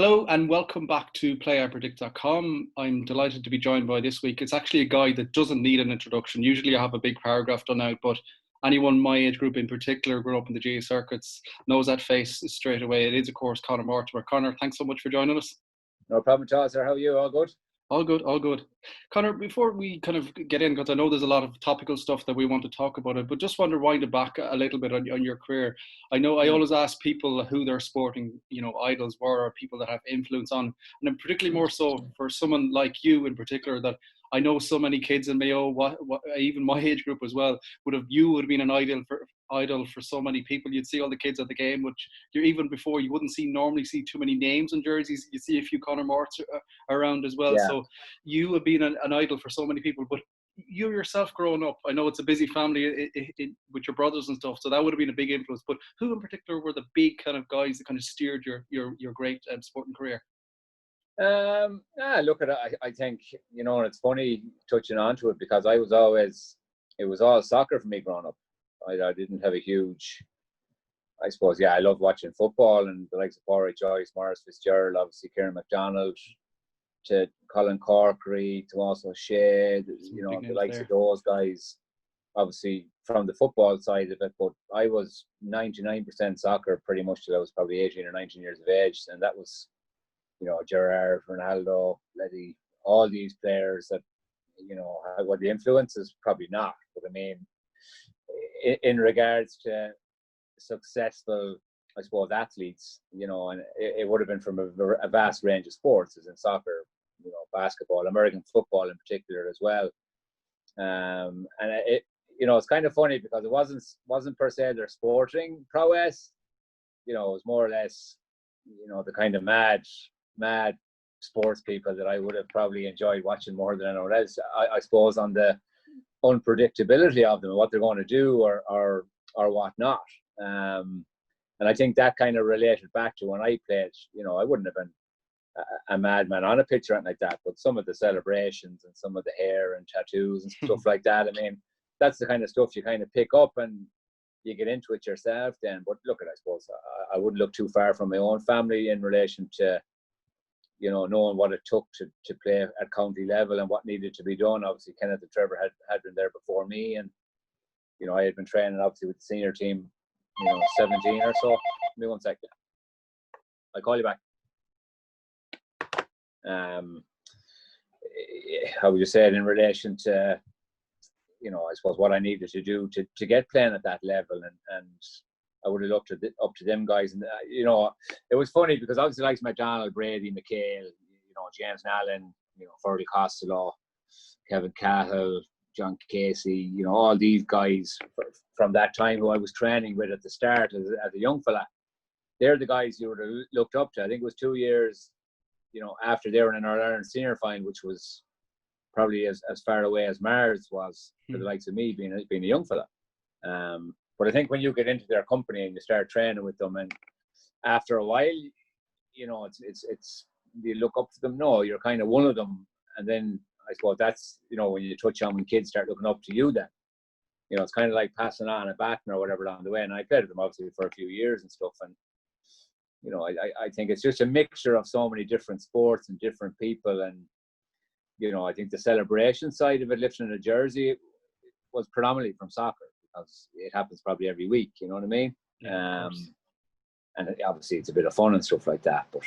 Hello and welcome back to PlayIPredict.com. I'm delighted to be joined by this week. It's actually a guy that doesn't need an introduction. Usually I have a big paragraph done out, but anyone my age group in particular, grew up in the GAA circuits, knows that face straight away. It is, of course, Conor Mortimer. Conor, thanks so much for joining us. No problem at all, sir. How are you? All good? All good, all good. Conor, before we kind of get in, because I know there's a lot of topical stuff that we want to talk about, but just want to wind it back a little bit on your career. I know I always ask people who their sporting, idols were, or people that have influence on, and particularly more so for someone like you in particular, that I know so many kids in Mayo, even my age group as well, would have been an idol for so many people. You'd see all the kids at the game, which even before you wouldn't normally see too many names on jerseys. You see a few Conor Morts around as well. Yeah. So you have been an idol for so many people. But you yourself growing up, I know it's a busy family with your brothers and stuff, so that would have been a big influence. But who in particular were the big kind of guys that kind of steered your great sporting career? Look at it. I think, and it's funny touching onto it because it was all soccer for me growing up. I didn't have a huge, I suppose, I love watching football and the likes of Padraig Joyce, Maurice Fitzgerald, obviously Kieran MacDonald, to Colin Corkery, to also Shea, the likes there of those guys, obviously from the football side of it. But I was 99% soccer pretty much till I was probably 18 or 19 years of age. And that was, Gerrard, Ronaldo, Letty, all these players that, what the influence is probably not. But I mean, in regards to successful, I suppose, athletes, and it would have been from a vast range of sports, as in soccer, basketball, American football in particular as well. And it's kind of funny because it wasn't per se their sporting prowess. It was more or less, the kind of mad sports people that I would have probably enjoyed watching more than anyone else. I suppose on the unpredictability of them, what they're going to do or what not. And I think that kind of related back to when I played. I wouldn't have been a madman on a pitch or anything like that, but some of the celebrations and some of the hair and tattoos and stuff like that, I mean, that's the kind of stuff you kind of pick up and you get into it yourself then. But look at, I suppose, I wouldn't look too far from my own family in relation to, knowing what it took to play at county level and what needed to be done. Obviously, Kenneth and Trevor had been there before me, and, I had been training, obviously, with the senior team, 17 or so. Give me 1 second. I'll call you back. How would you say it in relation to, I suppose what I needed to do to get playing at that level, and I would have looked up to them guys, and it was funny because obviously likes McDonald, Brady, McHale, James Allen, Ferdy Costello, Kevin Cahill, John Casey, all these guys from that time who I was training with at the start as a young fella. They're the guys you would have looked up to. I think it was 2 years, after they were in our Ireland senior final, which was probably as far away as Mars was for the likes of me being a young fella. But I think when you get into their company and you start training with them, and after a while, it's you look up to them. No, you're kind of one of them, and then I suppose that's when you touch on when kids start looking up to you. Then it's kind of like passing on a baton or whatever along the way. And I played with them obviously for a few years and stuff, and I think it's just a mixture of so many different sports and different people, and I think the celebration side of it, lifting a jersey, was predominantly from soccer because it happens probably every week. You know what I mean? Yeah, and obviously it's a bit of fun and stuff like that. But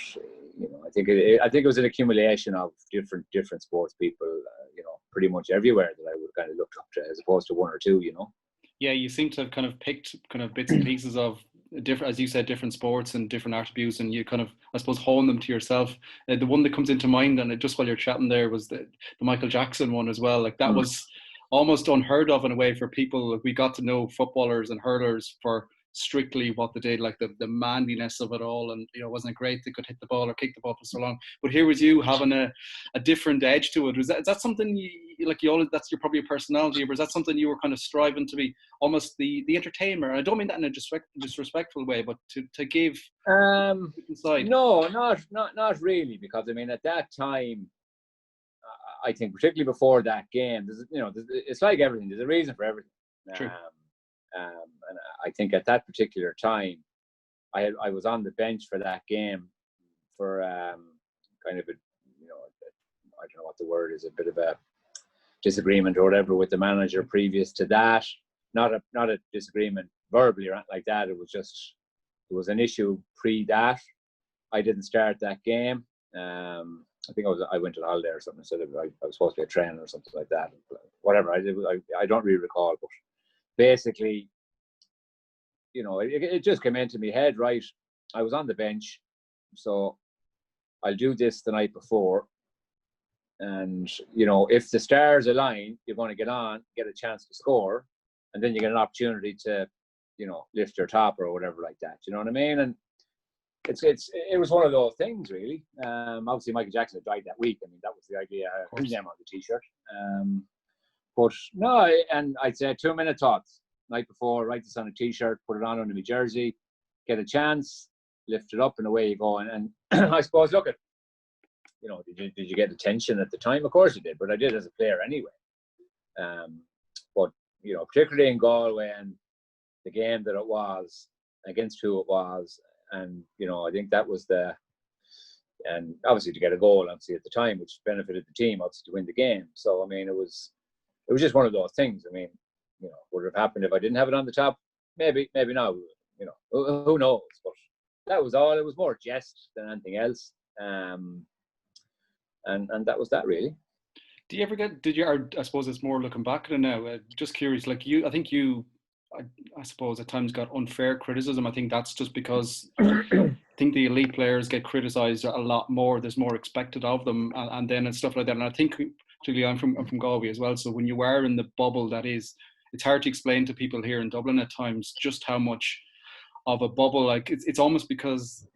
I think it was an accumulation of different sports people. Pretty much everywhere that I would kind of look up to, as opposed to one or two. Yeah, you seem to have kind of picked kind of bits and pieces of different, as you said, different sports and different attributes, and you kind of, I suppose, hone them to yourself. The one that comes into mind, and just while you're chatting there, was the Michael Jackson one as well. Like that was almost unheard of in a way for people. We got to know footballers and hurlers for strictly what they did, like the manliness of it all, and wasn't it great they could hit the ball or kick the ball for so long. But here was you having a different edge to it. Is that something you always, that's your probably your personality, or is that something you were kind of striving to be almost the entertainer? And I don't mean that in a disrespectful way, but to give inside. No, not really, because I mean at that time, I think particularly before that game, it's like everything. There's a reason for everything. True. And I think at that particular time, I was on the bench for that game for kind of a, I don't know what the word is, a bit of a disagreement or whatever with the manager previous to that. Not a disagreement verbally or anything like that. It was an issue pre that. I didn't start that game. I think I went on holiday or something instead of I was supposed to be a trainer or something like that. Whatever I did, I don't really recall. But basically, it just came into my head. Right, I was on the bench, so I'll do this the night before. And if the stars align, you're going to get on, get a chance to score, and then you get an opportunity to, lift your top or whatever like that. You know what I mean? And it was one of those things, really. Obviously, Michael Jackson had died that week. I mean, that was the idea. His name on the T-shirt. But no, and I'd say 2-minute thoughts. Night before, write this on a T-shirt, put it on under my jersey, get a chance, lift it up, and away you go. And I suppose, look at, did you get attention at the time? Of course you did, but I did as a player anyway. But particularly in Galway and the game that it was against who it was. And, I think that was and obviously to get a goal, obviously at the time, which benefited the team, obviously to win the game. So, I mean, it was just one of those things. I mean, would it have happened if I didn't have it on the top? Maybe not, who knows? But that was all. It was more jest than anything else. And that was that, really. Do you ever I suppose it's more looking back at it now, just curious, like I suppose at times got unfair criticism. I think that's just because I think the elite players get criticised a lot more. There's more expected of them, and then and stuff like that. And I think particularly I'm from Galway as well. So when you are in the bubble, it's hard to explain to people here in Dublin at times just how much of a bubble. Like it's almost because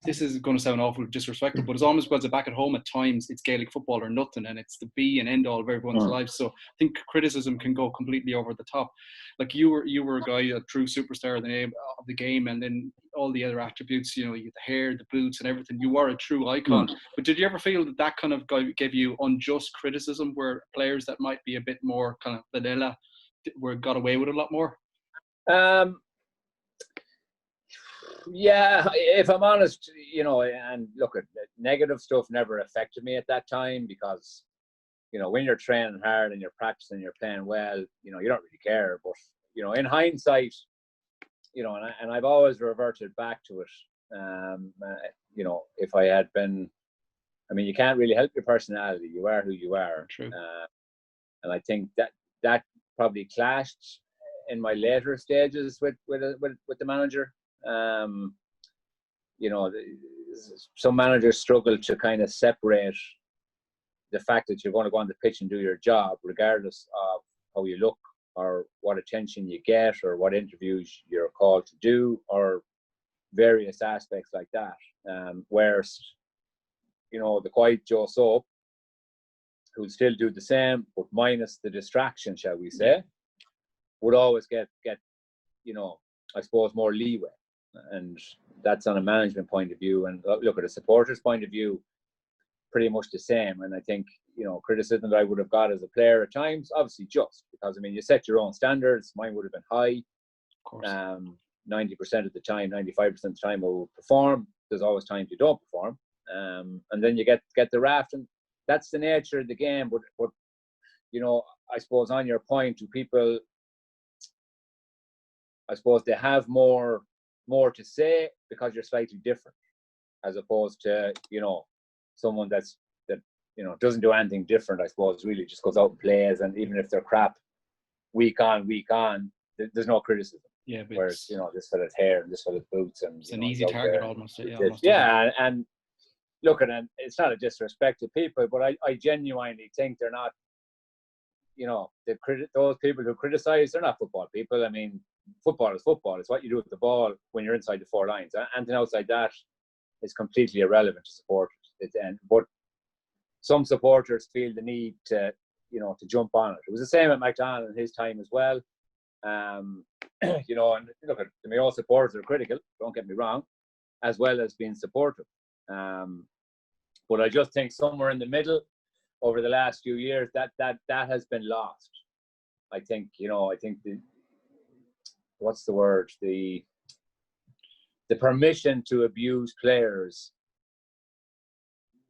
this is going to sound awful disrespectful, but it's almost because back at home at times it's Gaelic football or nothing, and it's the be and end all of everyone's lives. So I think criticism can go completely over the top. Like you were a guy, a true superstar of the game, and then all the other attributes, you the hair, the boots, and everything. You were a true icon. But did you ever feel that kind of gave you unjust criticism, where players that might be a bit more kind of vanilla got away with a lot more? Yeah, if I'm honest, and look, at negative stuff never affected me at that time because, when you're training hard and you're practicing, you're playing well, you don't really care. But, in hindsight, and I've always reverted back to it. If I had been, I mean, you can't really help your personality. You are who you are. True. And I think that probably clashed in my later stages with the manager. Some managers struggle to kind of separate the fact that you're going to go on the pitch and do your job, regardless of how you look or what attention you get or what interviews you're called to do or various aspects like that. Whereas, the quiet Joe Soap, who'd still do the same, but minus the distraction, shall we say, would always get I suppose more leeway. And that's on a management point of view. And look, at a supporter's point of view, pretty much the same. And I think, criticism that I would have got as a player at times, obviously just because, I mean, you set your own standards. Mine would have been high. Of course. 90% of the time, 95% of the time I will perform. There's always times you don't perform. And then you get the raft. And that's the nature of the game. But I suppose on your point, to people, I suppose they have more to say because you're slightly different, as opposed to someone that doesn't do anything different. I suppose really just goes out and plays, and even if they're crap week on, there's no criticism. Yeah, but whereas this fella's hair and this fella's boots, and it's an easy target almost. And look, and it's not a disrespect to people, but I genuinely think they're not. Those people who criticize, they're not football people. I mean, football is football. It's what you do with the ball when you're inside the four lines. Anything outside that is completely irrelevant to supporters. But some supporters feel the need to jump on it. It was the same at McDonald in his time as well. And look, at the Mayo supporters are critical. Don't get me wrong, as well as being supportive. But I just think somewhere in the middle, over the last few years, that has been lost. I think what's the word? The permission to abuse players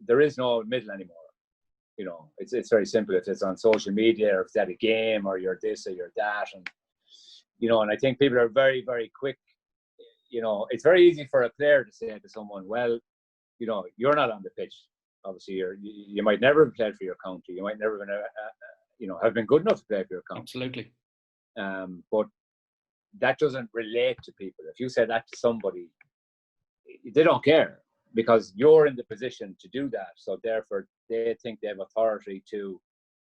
there is no middle anymore. You know, it's very simple. If it's on social media, or if it's at a game, or you're this or you're that, and you know, and I think people are very, very quick. You know, it's very easy for a player to say to someone, well, you know, you're not on the pitch. Obviously, you might never have played for your county. You might never have been, you know, have been good enough to play for your county. Absolutely. But that doesn't relate to people. If you say that to somebody, they don't care, because you're in the position to do that. So therefore, they think they have authority to,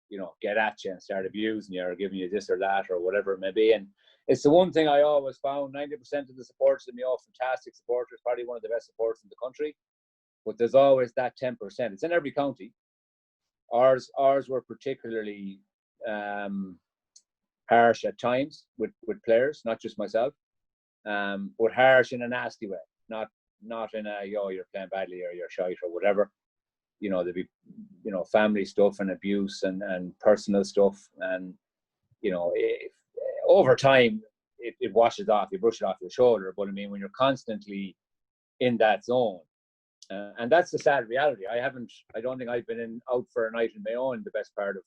you know, get at you and start abusing you or giving you this or that or whatever it may be. And it's the one thing I always found: 90% of the supporters in Mayo, fantastic supporters, probably one of the best supporters in the country. But there's always that 10%. It's in every county. Ours were particularly harsh at times with players, not just myself, but harsh in a nasty way, not in a, yo, you're playing badly or you're shite or whatever. You know, there'd be, you know, family stuff and abuse and personal stuff, and you know, over time it washes off. You brush it off your shoulder. But I mean, when you're constantly in that zone, and that's the sad reality. I don't think I've been out for a night in my own the best part of,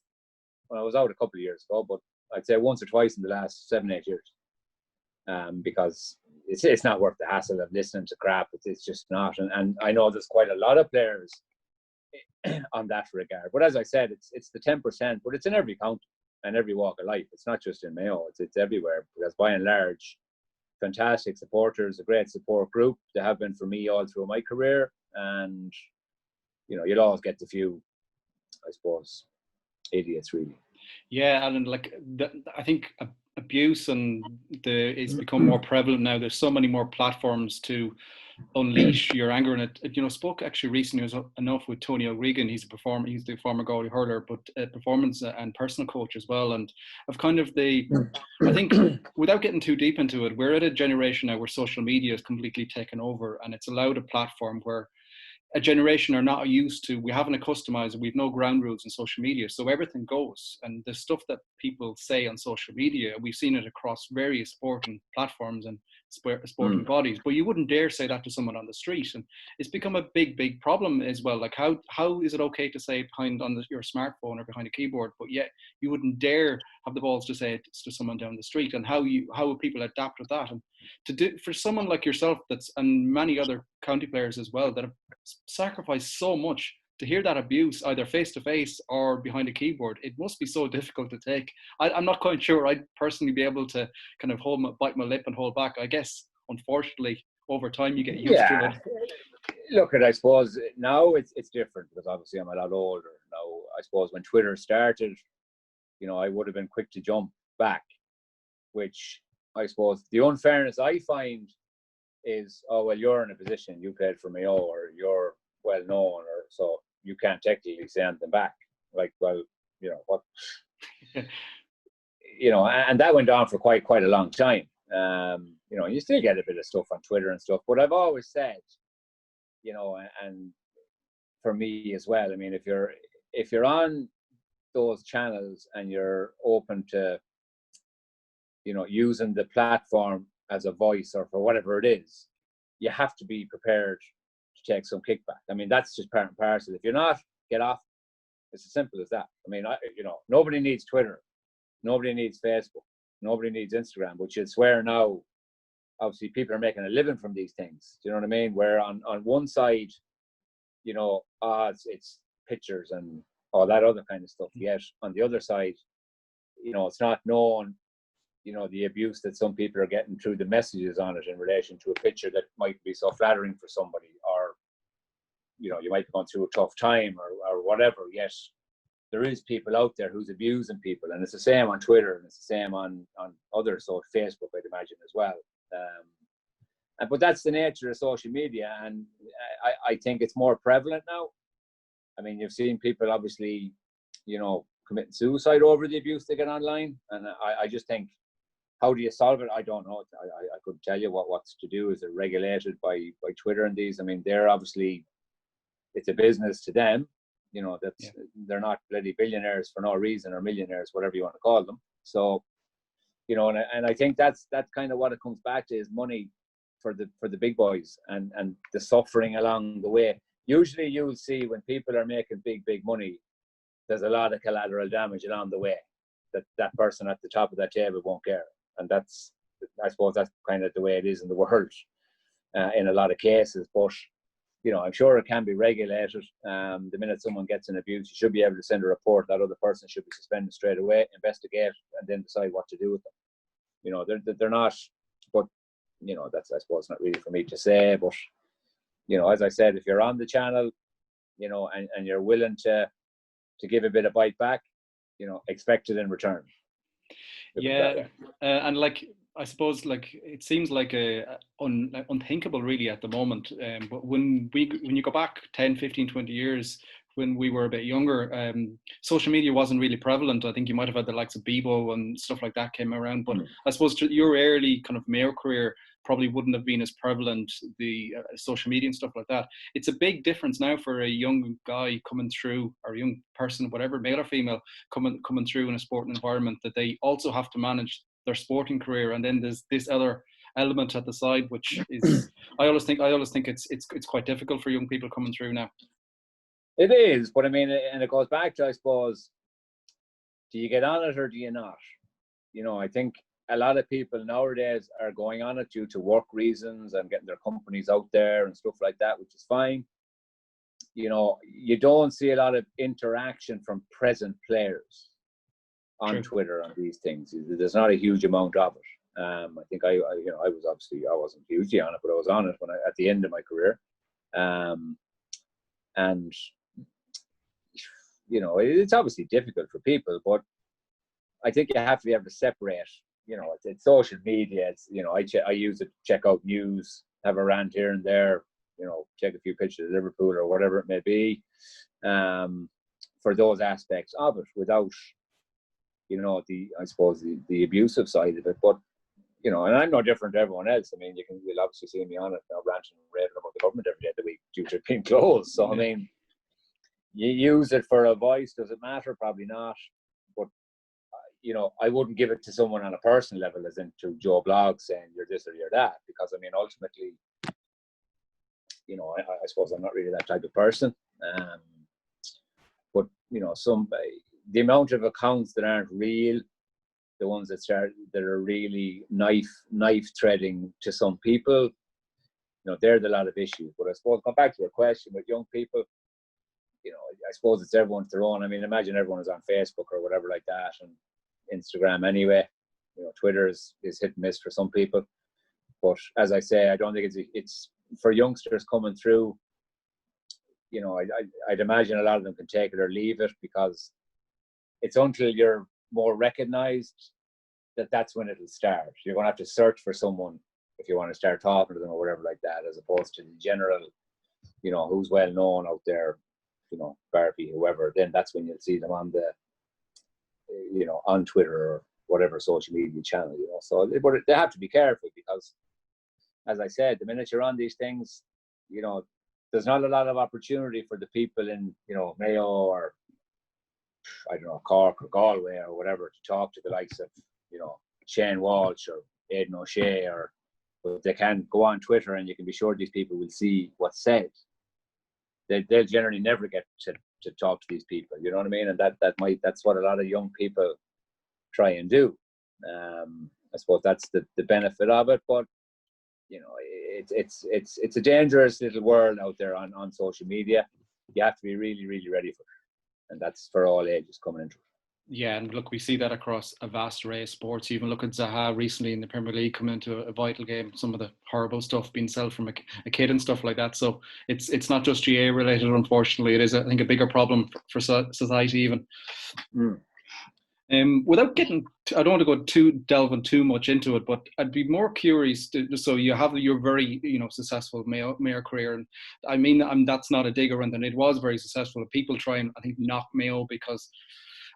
when I was out a couple of years ago, but I'd say once or twice in the last 7-8 years, because it's not worth the hassle of listening to crap. It's just not. And I know there's quite a lot of players on that regard. But as I said, it's the 10%, but it's in every county and every walk of life. It's not just in Mayo. It's everywhere, because by and large, fantastic supporters, a great support group. They have been for me all through my career. And, you know, you'll always get the few, I suppose, idiots, really. Yeah, Alan, like I think abuse is become more prevalent now. There's so many more platforms to unleash your anger, and it you know, spoke actually recently was enough with Tony O'Regan. He's the former goalie hurler, but performance and personal coach as well. And of kind of I think without getting too deep into it, we're at a generation now where social media is completely taken over, and it's allowed a platform where a generation are not used to. We haven't accustomed, we've no ground rules in social media, so everything goes. And the stuff that people say on social media, we've seen it across various sporting platforms and sporting bodies, but you wouldn't dare say that to someone on the street. And it's become a big problem as well. Like how is it okay to say it behind your smartphone or behind a keyboard, but yet you wouldn't dare have the balls to say it to someone down the street? And how will people adapt with that? And for someone like yourself, and many other county players as well, that have sacrificed so much, to hear that abuse either face to face or behind a keyboard, it must be so difficult to take. I'm not quite sure I'd personally be able to kind of bite my lip and hold back. I guess unfortunately over time you get used to it. Look, I suppose now it's different, because obviously I'm a lot older now. I suppose when Twitter started, you know, I would have been quick to jump back, which I suppose the unfairness I find is, oh, well, you're in a position, you played for Mayo, or you're well known, or so you can't technically say anything back. Like, well, you know what? You know, and that went on for quite a long time. You know, you still get a bit of stuff on Twitter and stuff, but I've always said, you know, and for me as well, I mean, if you're on those channels and you're open to, you know, using the platform as a voice or for whatever it is, you have to be prepared to take some kickback. I mean, that's just part and parcel. If you're not, get off. It's as simple as that. I mean, you know, nobody needs Twitter, nobody needs Facebook, nobody needs Instagram, but you'd swear now, obviously people are making a living from these things. Do you know what I mean? Where on one side, you know, it's pictures and all that other kind of stuff. Yet on the other side, you know, it's not known, you know, the abuse that some people are getting through the messages on it in relation to a picture that might be so flattering for somebody, or, you know, you might be going through a tough time or whatever. Yet there is people out there who's abusing people, and it's the same on Twitter, and it's the same on other, so Facebook, I'd imagine, as well. But that's the nature of social media, and I think it's more prevalent now. I mean, you've seen people obviously, you know, committing suicide over the abuse they get online, and I just think, how do you solve it? I don't know. I couldn't tell you what's to do. Is it regulated by Twitter and these? I mean, they're obviously, it's a business to them. You know, they're not bloody billionaires for no reason, or millionaires, whatever you want to call them. So, you know, and I think that's kind of what it comes back to, is money for the big boys, and the suffering along the way. usually you'll see when people are making big money, there's a lot of collateral damage along the way that person at the top of that table won't care. And that's, I suppose that's kind of the way it is in the world in a lot of cases. But, you know, I'm sure it can be regulated. The minute someone gets an abuse, you should be able to send a report. That other person should be suspended straight away, investigate, and then decide what to do with them. You know, they're not, but, you know, that's, I suppose, not really for me to say. But, you know, as I said, if you're on the channel, you know, and you're willing to give a bit of bite back, you know, expect it in return. Yeah, and like, I suppose, like, it seems like unthinkable really at the moment. But when you go back 10, 15, 20 years, when we were a bit younger, social media wasn't really prevalent. I think you might have had the likes of Bebo and stuff like that came around. But I suppose your early kind of Mayo career probably wouldn't have been as prevalent, the social media and stuff like that. It's a big difference now for a young guy coming through, or a young person, whatever, male or female, coming through in a sporting environment, that they also have to manage their sporting career, and then there's this other element at the side, which is I always think it's quite difficult for young people coming through now. It is, but I mean, and it goes back to, I suppose, do you get on it or do you not? You know, I think a lot of people nowadays are going on it due to work reasons and getting their companies out there and stuff like that, which is fine. You know, you don't see a lot of interaction from present players on Twitter on these things. There's not a huge amount of it. I think I wasn't hugely on it, but I was on it at the end of my career. And you know, it's obviously difficult for people, but I think you have to be able to separate. You know, it's social media. It's, you know, I use it to check out news, have a rant here and there. You know, check a few pictures of Liverpool or whatever it may be, for those aspects of it, without, you know, I suppose the abusive side of it. But, you know, and I'm no different to everyone else. I mean, you'll obviously see me on it now, ranting and raving about the government every day of the week due to it being closed. So, I mean, you use it for a voice. Does it matter? Probably not. But, you know, I wouldn't give it to someone on a personal level, as in to Joe Blogg saying you're this or you're that, because, I mean, ultimately, you know, I suppose I'm not really that type of person. But, you know, the amount of accounts that aren't real, the ones that are really knife threading to some people, you know, there's a lot of issues. But I suppose, going back to your question with young people, you know, I suppose it's everyone's their own. I mean, imagine everyone is on Facebook or whatever like that, and Instagram anyway. You know, Twitter is hit and miss for some people. But as I say, I don't think it's for youngsters coming through. You know, I'd imagine a lot of them can take it or leave it, because it's until you're more recognized that's when it'll start. You're going to have to search for someone if you want to start talking to them or whatever like that, as opposed to the general, you know, who's well known out there, you know, Barbie, whoever. Then that's when you'll see them on the, you know, on Twitter or whatever social media channel, you know. So, but they have to be careful, because, as I said, the minute you're on these things, you know, there's not a lot of opportunity for the people in, you know, Mayo or, I don't know, Cork or Galway or whatever, to talk to the likes of, you know, Shane Walsh or Aidan O'Shea, but they can go on Twitter and you can be sure these people will see what's said. They'll generally never get to talk to these people, you know what I mean? And that's what a lot of young people try and do. I suppose that's the benefit of it, but, you know, it's a dangerous little world out there on social media. You have to be really, really ready for it, and that's for all ages coming into it. Yeah, and look, we see that across a vast array of sports. You even look at Zaha recently in the Premier League coming into a vital game, some of the horrible stuff being said from a kid and stuff like that. So it's not just GAA related, unfortunately. It is, I think, a bigger problem for society even. Without getting, I don't want to go delving too much into it, but I'd be more curious. So you have your very, you know, successful Mayo career, and I mean, that's not a dig or anything. It was very successful. People try and, I think, knock Mayo because,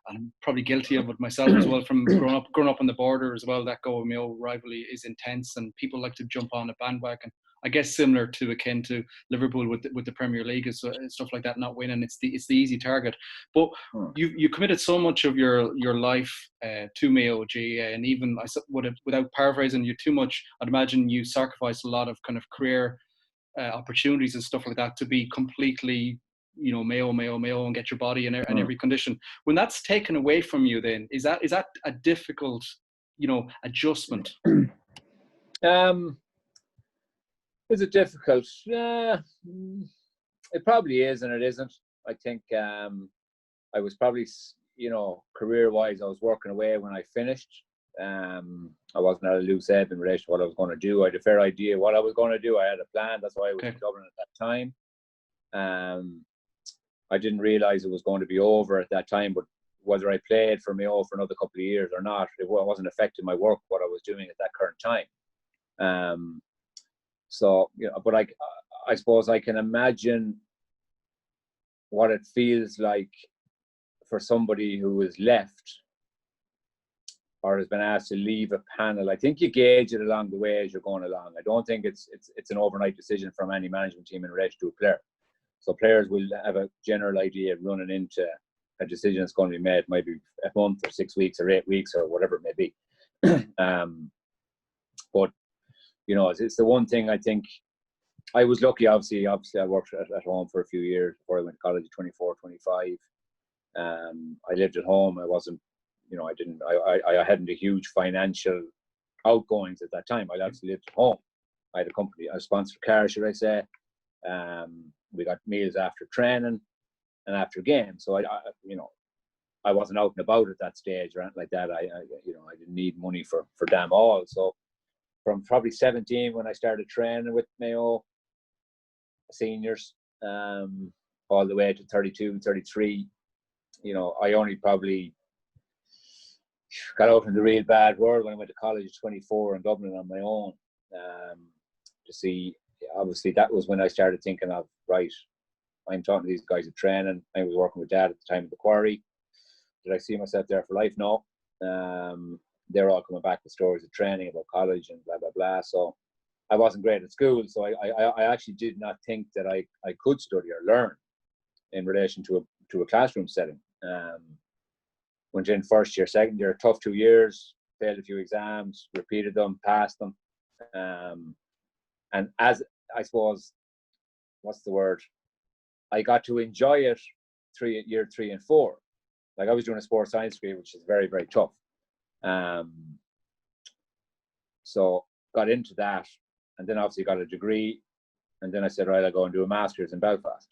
I'm probably guilty of it myself as well, from growing up on the border as well. That Go Mayo rivalry is intense, and people like to jump on a bandwagon. I guess similar to akin to Liverpool with the Premier League and stuff like that, not winning. It's the easy target. But you committed so much of your life to Mayo GAA, and even without paraphrasing you too much, I'd imagine you sacrificed a lot of kind of career opportunities and stuff like that to be completely, Mayo, and get your body in every condition. When that's taken away from you, then is that a difficult, adjustment? Is it difficult? Yeah, it probably is, and it isn't. I think I was probably, career-wise, I was working away when I finished. I wasn't at a loose end in relation to what I was going to do. I had a fair idea what I was going to do. I had a plan. That's why I was in Dublin at that time. I didn't realise it was going to be over at that time, but whether I played for Mayo for another couple of years or not, it wasn't affecting my work, what I was doing at that current time. So, but I suppose I can imagine what it feels like for somebody who is left or has been asked to leave a panel. I think you gauge it along the way as you're going along. I don't think it's an overnight decision from any management team in relation to a player. So players will have a general idea running into a decision that's going to be made, maybe a month or 6 weeks or 8 weeks or whatever it may be. But it's the one thing I think. I was lucky, obviously I worked at home for a few years before I went to college at 24, 25. I lived at home. I wasn't, I hadn't a huge financial outgoings at that time. I obviously lived at home. I had a company, a sponsored car, should I say. We got meals after training and after games. So I wasn't out and about at that stage or anything like that. I didn't need money for damn all. So from probably 17 when I started training with Mayo seniors, all the way to 32, 33, I only probably got out in the real bad world when I went to college at 24 in Dublin on my own. To see, obviously that was when I started thinking of, right, I'm talking to these guys at training. I was working with Dad at the time at the quarry. Did I see myself there for life? No. They're all coming back with stories of training about college and blah, blah, blah. So I wasn't great at school. So I actually did not think that I could study or learn in relation to a classroom setting. Went in first year, second year, tough 2 years, failed a few exams, repeated them, passed them. And as I suppose, what's the word? I got to enjoy it year 3 and 4. Like I was doing a sports science degree, which is very, very tough. So got into that, and then obviously got a degree, and then I said, right, I'll go and do a master's in Belfast,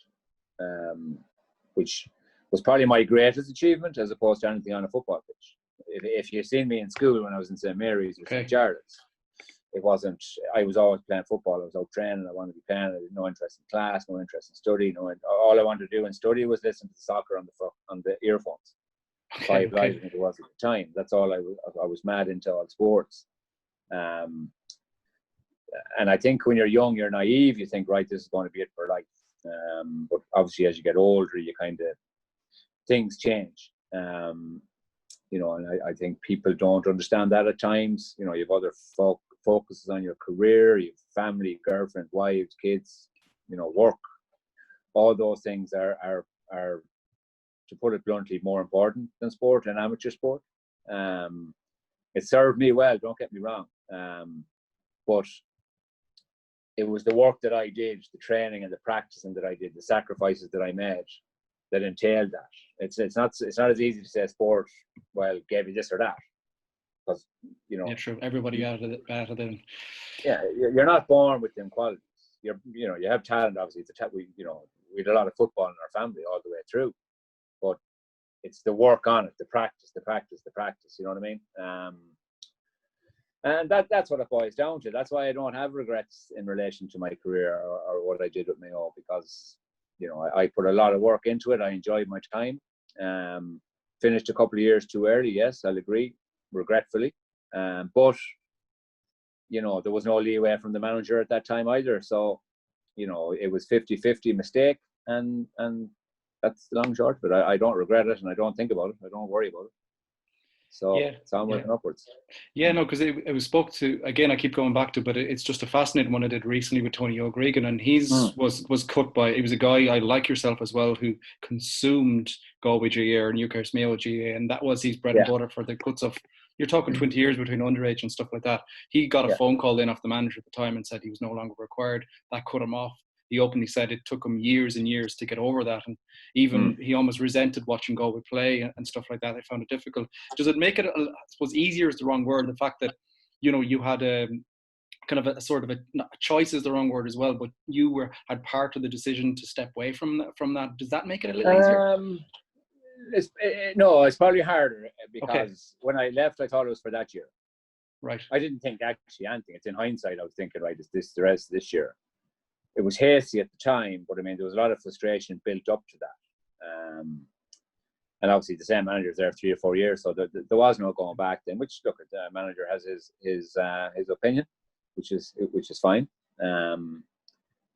which was probably my greatest achievement as opposed to anything on a football pitch. If you've seen me in school when I was in St. Mary's or St. Jarlath's, it wasn't, I was always playing football. I was out training. I wanted to be playing. I had no interest in class, no interest in study. All I wanted to do in study was listen to the soccer on the earphones. 5 Live, I think it was at the time. That's all I was mad into all sports. And I think when you're young, you're naive. You think, right, this is going to be it for life. But obviously, as you get older, you things change. And I think people don't understand that at times. You have other focuses on your career, you have family, girlfriend, wives, kids, work. All those things are, to put it bluntly, more important than sport and amateur sport. It served me well, don't get me wrong. But it was the work that I did, the training and the practicing that I did, the sacrifices that I made that entailed that. It's not as easy to say sport, well, gave you this or that. Because, yeah, true. Everybody out of them. Yeah, you're not born with them qualities. You have talent, obviously. We had a lot of football in our family all the way through. But it's the work on it, the practice. You know what I mean? And that's what it boils down to. That's why I don't have regrets in relation to my career or what I did with Mayo, because I put a lot of work into it. I enjoyed my time. Finished a couple of years too early. Yes, I'll agree, regretfully. But there was no leeway from the manager at that time either. So it was 50-50 mistake, and that's the long and short of it. I don't regret it, and I don't think about it. I don't worry about it. So it's onwards and upwards. Yeah, no, because it was spoke to, again, I keep going back to, but it's just a fascinating one I did recently with Tony O'Gregan, and was cut by, he was a guy, like yourself as well, who consumed Galway GAA or Newcastle Mayo GAA, and that was his bread and butter for the cuts of you're talking 20 years between underage and stuff like that. He got a phone call in off the manager at the time and said he was no longer required. That cut him off. He openly said it took him years and years to get over that, and even he almost resented watching Galway play and stuff like that. I found it difficult. Does it make it, I suppose, easier is the wrong word, the fact that, you know, you had a kind of a sort of a choice is the wrong word as well, but you had part of the decision to step away from that. Does that make it a little easier? No, it's probably harder because when I left, I thought it was for that year. Right. I didn't think actually anything. It's in hindsight, I was thinking, right, is this the rest of this year? It was hasty at the time, but I mean, there was a lot of frustration built up to that. And obviously the same manager was there 3 or 4 years, so there was no going back then, which, look, the manager has his opinion, which is fine.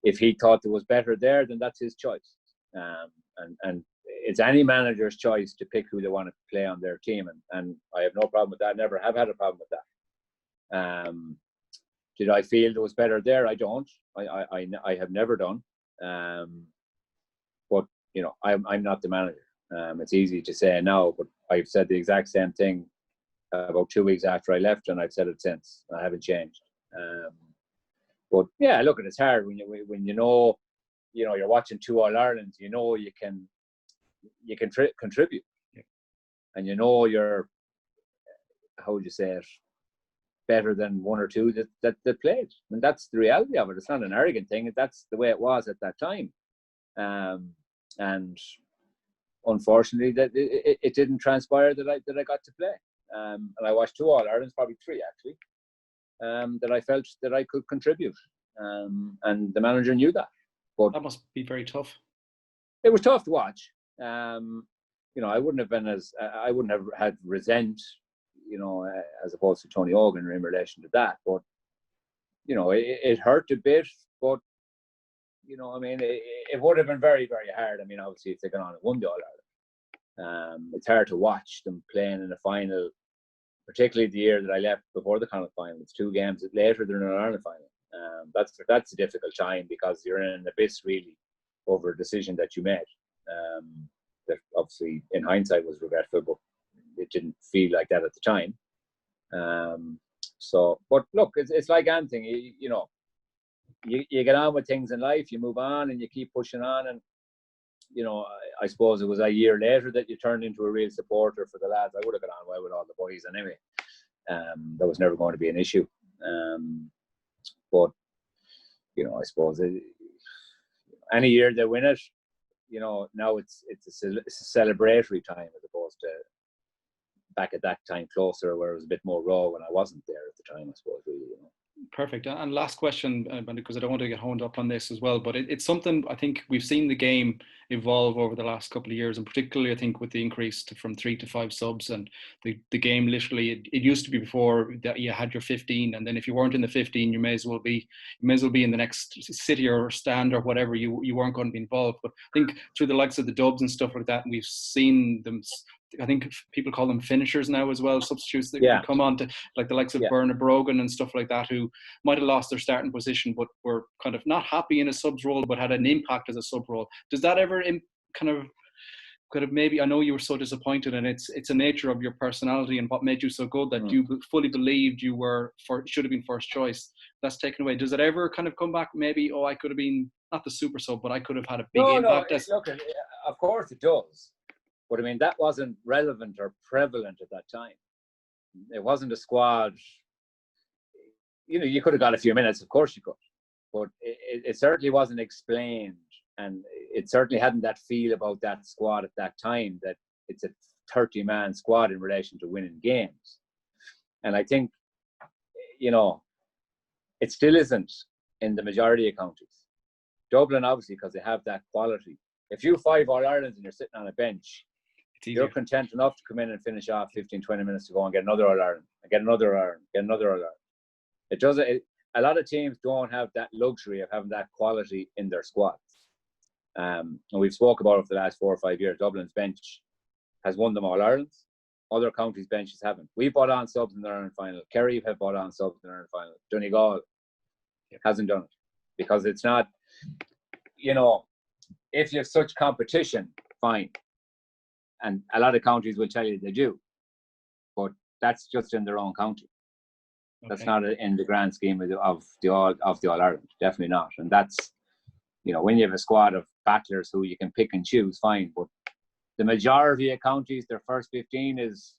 If he thought there was better there, then that's his choice. And it's any manager's choice to pick who they want to play on their team, and I have no problem with that. Never have had a problem with that. Did I feel there was better there? I don't. I have never done. But you know, I'm not the manager. It's easy to say now, but I've said the exact same thing about 2 weeks after I left, and I've said it since. I haven't changed. But yeah, look, it's hard when you know you're watching 2 All-Irelands. You know you can contribute, and you know you're, how would you say it, better than 1 or 2 that played, and that's the reality of it. It's not an arrogant thing. That's the way it was at that time, and unfortunately, that it didn't transpire that I got to play. And I watched 2 All-Irelands, probably 3 actually, that I felt that I could contribute, and the manager knew that. But that must be very tough. It was tough to watch. You know, I wouldn't have had resent, you know, as opposed to Tony Hogan in relation to that. But you know, it hurt a bit. But you know, I mean, it would have been very, very hard. I mean, obviously, if they got on and won the All-Ireland, it's hard to watch them playing in the final, particularly the year that I left before the Connacht final. It's 2 games later than an All-Ireland final. That's a difficult time because you're in an abyss really over a decision that you made. That obviously, in hindsight, was regretful, but it didn't feel like that at the time. So, but look, it's like anything, you know. You get on with things in life, you move on, and you keep pushing on. And you know, I suppose it was a year later that you turned into a real supporter for the lads. I would have got on well with all the boys anyway. That was never going to be an issue. But you know, I suppose any year they win it, you know, now it's a celebratory time as opposed to back at that time closer where it was a bit more raw when I wasn't there at the time, I suppose, really, you know. Perfect. And last question, because I don't want to get honed up on this as well, but it's something I think we've seen the game evolve over the last couple of years, and particularly I think with the increase from 3 to 5 subs, and the game literally, it used to be before that you had your 15, and then if you weren't in the 15, you may as well be in the next city or stand or whatever. You weren't going to be involved. But I think through the likes of the dubs and stuff like that, we've seen them. I think people call them finishers now as well, substitutes that come on to, like the likes of Bernard Brogan and stuff like that, who might have lost their starting position but were kind of not happy in a subs role but had an impact as a sub role. Does that ever kind of maybe, I know you were so disappointed, and it's a nature of your personality and what made you so good that you fully believed you should have been first choice. That's taken away. Does it ever kind of come back, maybe, I could have been not the super sub, but I could have had a big impact? Look, of course it does. But I mean, that wasn't relevant or prevalent at that time. It wasn't a squad. You know, you could have got a few minutes, of course you could. But it certainly wasn't explained. And it certainly hadn't that feel about that squad at that time, that it's a 30-man squad in relation to winning games. And I think, you know, it still isn't in the majority of counties. Dublin, obviously, because they have that quality. If you 5 All-Irelands and you're sitting on a bench, you're content enough to come in and finish off 15, 20 minutes to go and get another All-Ireland, and get another All-Ireland, get another All-Ireland. A lot of teams don't have that luxury of having that quality in their squads. And we've spoke about it for the last 4 or 5 years. Dublin's bench has won them All-Irelands. Other counties' benches haven't. We brought on subs in the Ireland final. Kerry have brought on subs in the Ireland final. Donegal hasn't done it. Because it's not, you know, if you have such competition, fine. And a lot of counties will tell you they do. But that's just in their own county. That's Okay. not in the grand scheme of the All Ireland. Definitely not. And that's, when you have a squad of battlers who you can pick and choose, fine. But the majority of counties, their first 15 is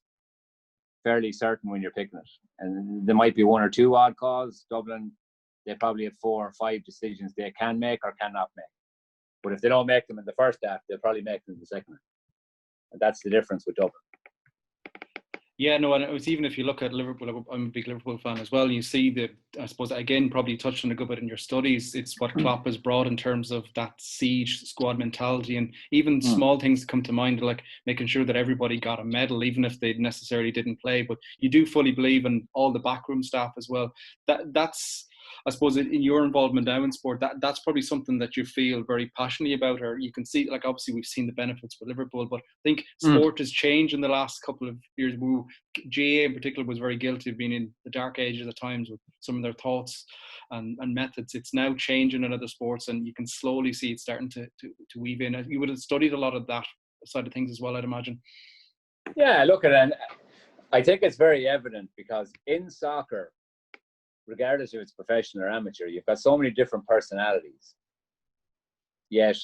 fairly certain when you're picking it. And there might be one or two odd calls. Dublin, they probably have 4 or 5 decisions they can make or cannot make. But if they don't make them in the first half, they'll probably make them in the second half. And that's the difference with Dublin. Yeah, no, and it was, even if you look at Liverpool, I'm a big Liverpool fan as well. You see I suppose, again, probably touched on a good bit in your studies. It's what Klopp has brought in terms of that siege squad mentality, and even small things come to mind, like making sure that everybody got a medal, even if they necessarily didn't play. But you do fully believe in all the backroom staff as well. That's, I suppose, in your involvement now in sport, that's probably something that you feel very passionately about, or you can see, like, obviously we've seen the benefits with Liverpool, but I think sport has changed in the last couple of years. GAA in particular was very guilty of being in the dark ages at times with some of their thoughts and methods. It's now changing in other sports, and you can slowly see it starting to weave in. You would have studied a lot of that side of things as well, I'd imagine. Yeah, look at it, and I think it's very evident because in soccer, regardless if it's professional or amateur, you've got so many different personalities. Yet,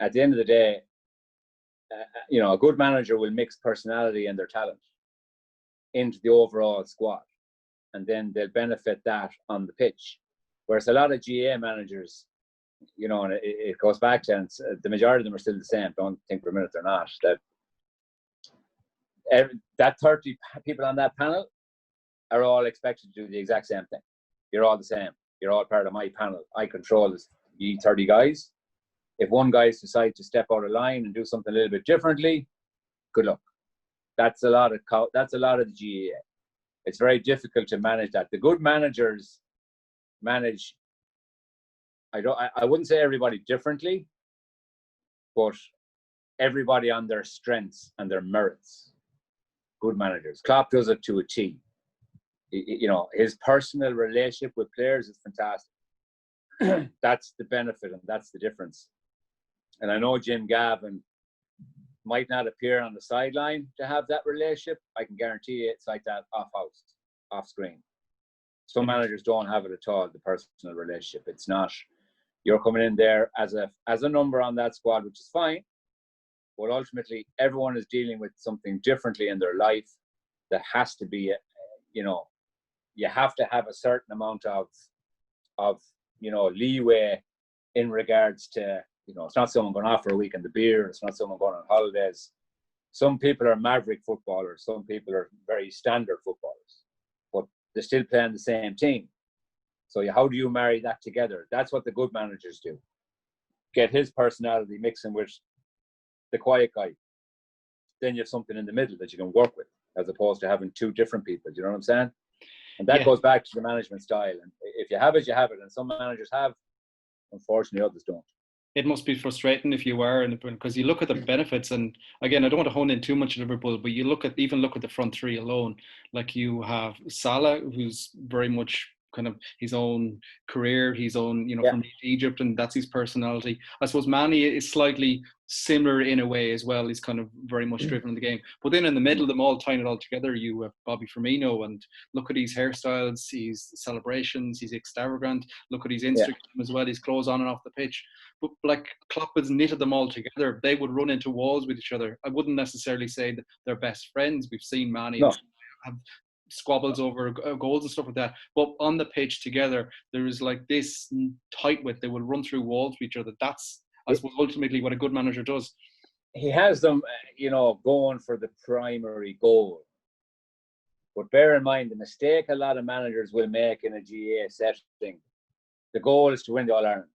at the end of the day, a good manager will mix personality and their talent into the overall squad, and then they'll benefit that on the pitch. Whereas a lot of GAA managers, and it goes back to, and the majority of them are still the same. Don't think for a minute they're not. That 30 people on that panel are all expected to do the exact same thing. You're all the same. You're all part of my panel. I control this 30 guys. If one guy decides to step out of line and do something a little bit differently, good luck. That's a lot of the GAA. It's very difficult to manage that. The good managers manage. I wouldn't say everybody differently, but everybody on their strengths and their merits. Good managers. Klopp does it to a T. His personal relationship with players is fantastic. That's the benefit, and that's the difference. And I know Jim Gavin might not appear on the sideline to have that relationship. I can guarantee you it's like that off screen. Some managers don't have it at all, the personal relationship. It's not, you're coming in there as a number on that squad, which is fine. But ultimately, everyone is dealing with something differently in their life. There has to be, you have to have a certain amount of leeway in regards to, it's not someone going off for a week in the beer. It's not someone going on holidays. Some people are maverick footballers. Some people are very standard footballers, but they're still playing the same team. So how do you marry that together? That's what the good managers do. Get his personality mixing with the quiet guy. Then you have something in the middle that you can work with, as opposed to having two different people. Do you know what I'm saying? And that goes back to the management style. And if you have it, you have it. And some managers have. Unfortunately, others don't. It must be frustrating if you are, because you look at the benefits, and again, I don't want to hone in too much on Liverpool, but you look at the front three alone. Like, you have Salah, who's very much kind of his own career, his own, from Egypt, and that's his personality. I suppose Mane is slightly similar in a way as well. He's kind of very much driven in the game. But then in the middle of them all, tying it all together, you have Bobby Firmino, and look at his hairstyles, his celebrations, he's extravagant. Look at his Instagram as well, his clothes on and off the pitch. But like, Klopp has knitted them all together. They would run into walls with each other. I wouldn't necessarily say that they're best friends. We've seen Mane have squabbles over goals and stuff like that, but on the pitch together, there is like this tight width. They will run through walls with each other. That's, I suppose, ultimately what a good manager does. He has them, going for the primary goal. But bear in mind, the mistake a lot of managers will make in a GAA setting, the goal is to win the All-Ireland.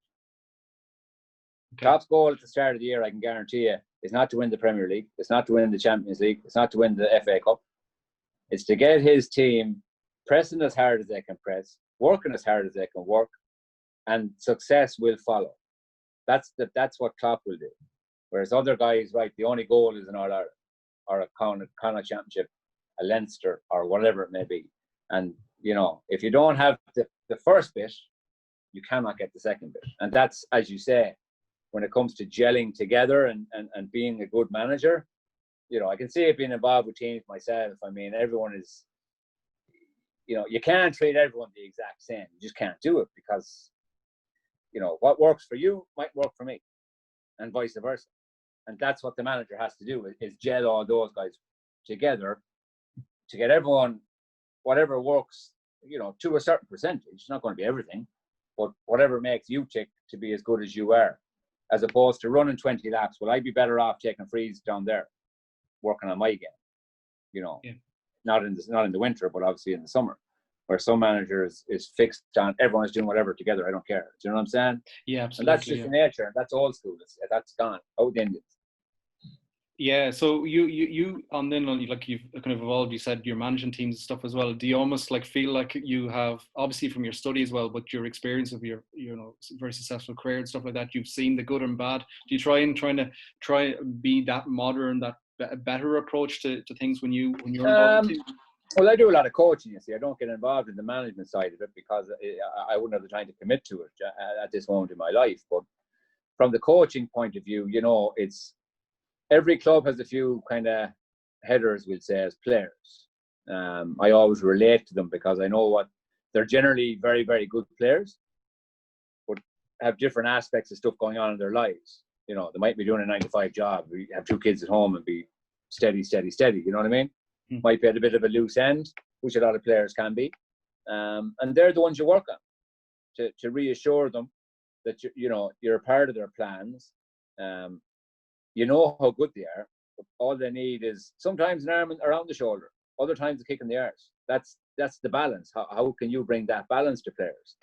Klopp's goal at the start of the year, I can guarantee you, is not to win the Premier League. It's not to win the Champions League. It's not to win the FA Cup. It's to get his team pressing as hard as they can press, working as hard as they can work, and success will follow. That's what Klopp will do. Whereas other guys, right, the only goal is an All-Ireland or a Connacht Championship, a Leinster, or whatever it may be. And, if you don't have the first bit, you cannot get the second bit. And that's, as you say, when it comes to gelling together and being a good manager, I can see it being involved with teams myself. I mean, everyone is you can't treat everyone the exact same. You just can't do it because, what works for you might work for me, and vice versa. And that's what the manager has to do, is gel all those guys together to get everyone, whatever works, to a certain percentage. It's not going to be everything, but whatever makes you tick to be as good as you are, as opposed to running 20 laps. Well, I'd be better off taking frees down there, working on my game. Yeah. Not in the winter, but obviously in the summer, where some manager is fixed on everyone is doing whatever together. I don't care. Do you know what I'm saying? Yeah, absolutely. And that's just the nature. That's old school. That's gone. Out the Indians. Yeah, so you and then like you've kind of evolved. You said you're managing teams and stuff as well. Do you almost like feel like you have, obviously from your study as well, but your experience of your very successful career and stuff like that, you've seen the good and bad. Do you try and be that modern, that better approach to things when you're involved in teams? Well, I do a lot of coaching. You see, I don't get involved in the management side of it because I wouldn't have the time to commit to it at this moment in my life. But from the coaching point of view, it's every club has a few kind of headers, we'll say, as players. I always relate to them because I know what they're generally very, very good players, but have different aspects of stuff going on in their lives. They might be doing a 9-to-5 job, have 2 kids at home and be steady. You know what I mean? Might be at a bit of a loose end, which a lot of players can be. And they're the ones you work on to reassure them that you're a part of their plans. You know how good they are, but all they need is sometimes an arm around the shoulder, other times a kick in the arse. That's the balance. How can you bring that balance to players?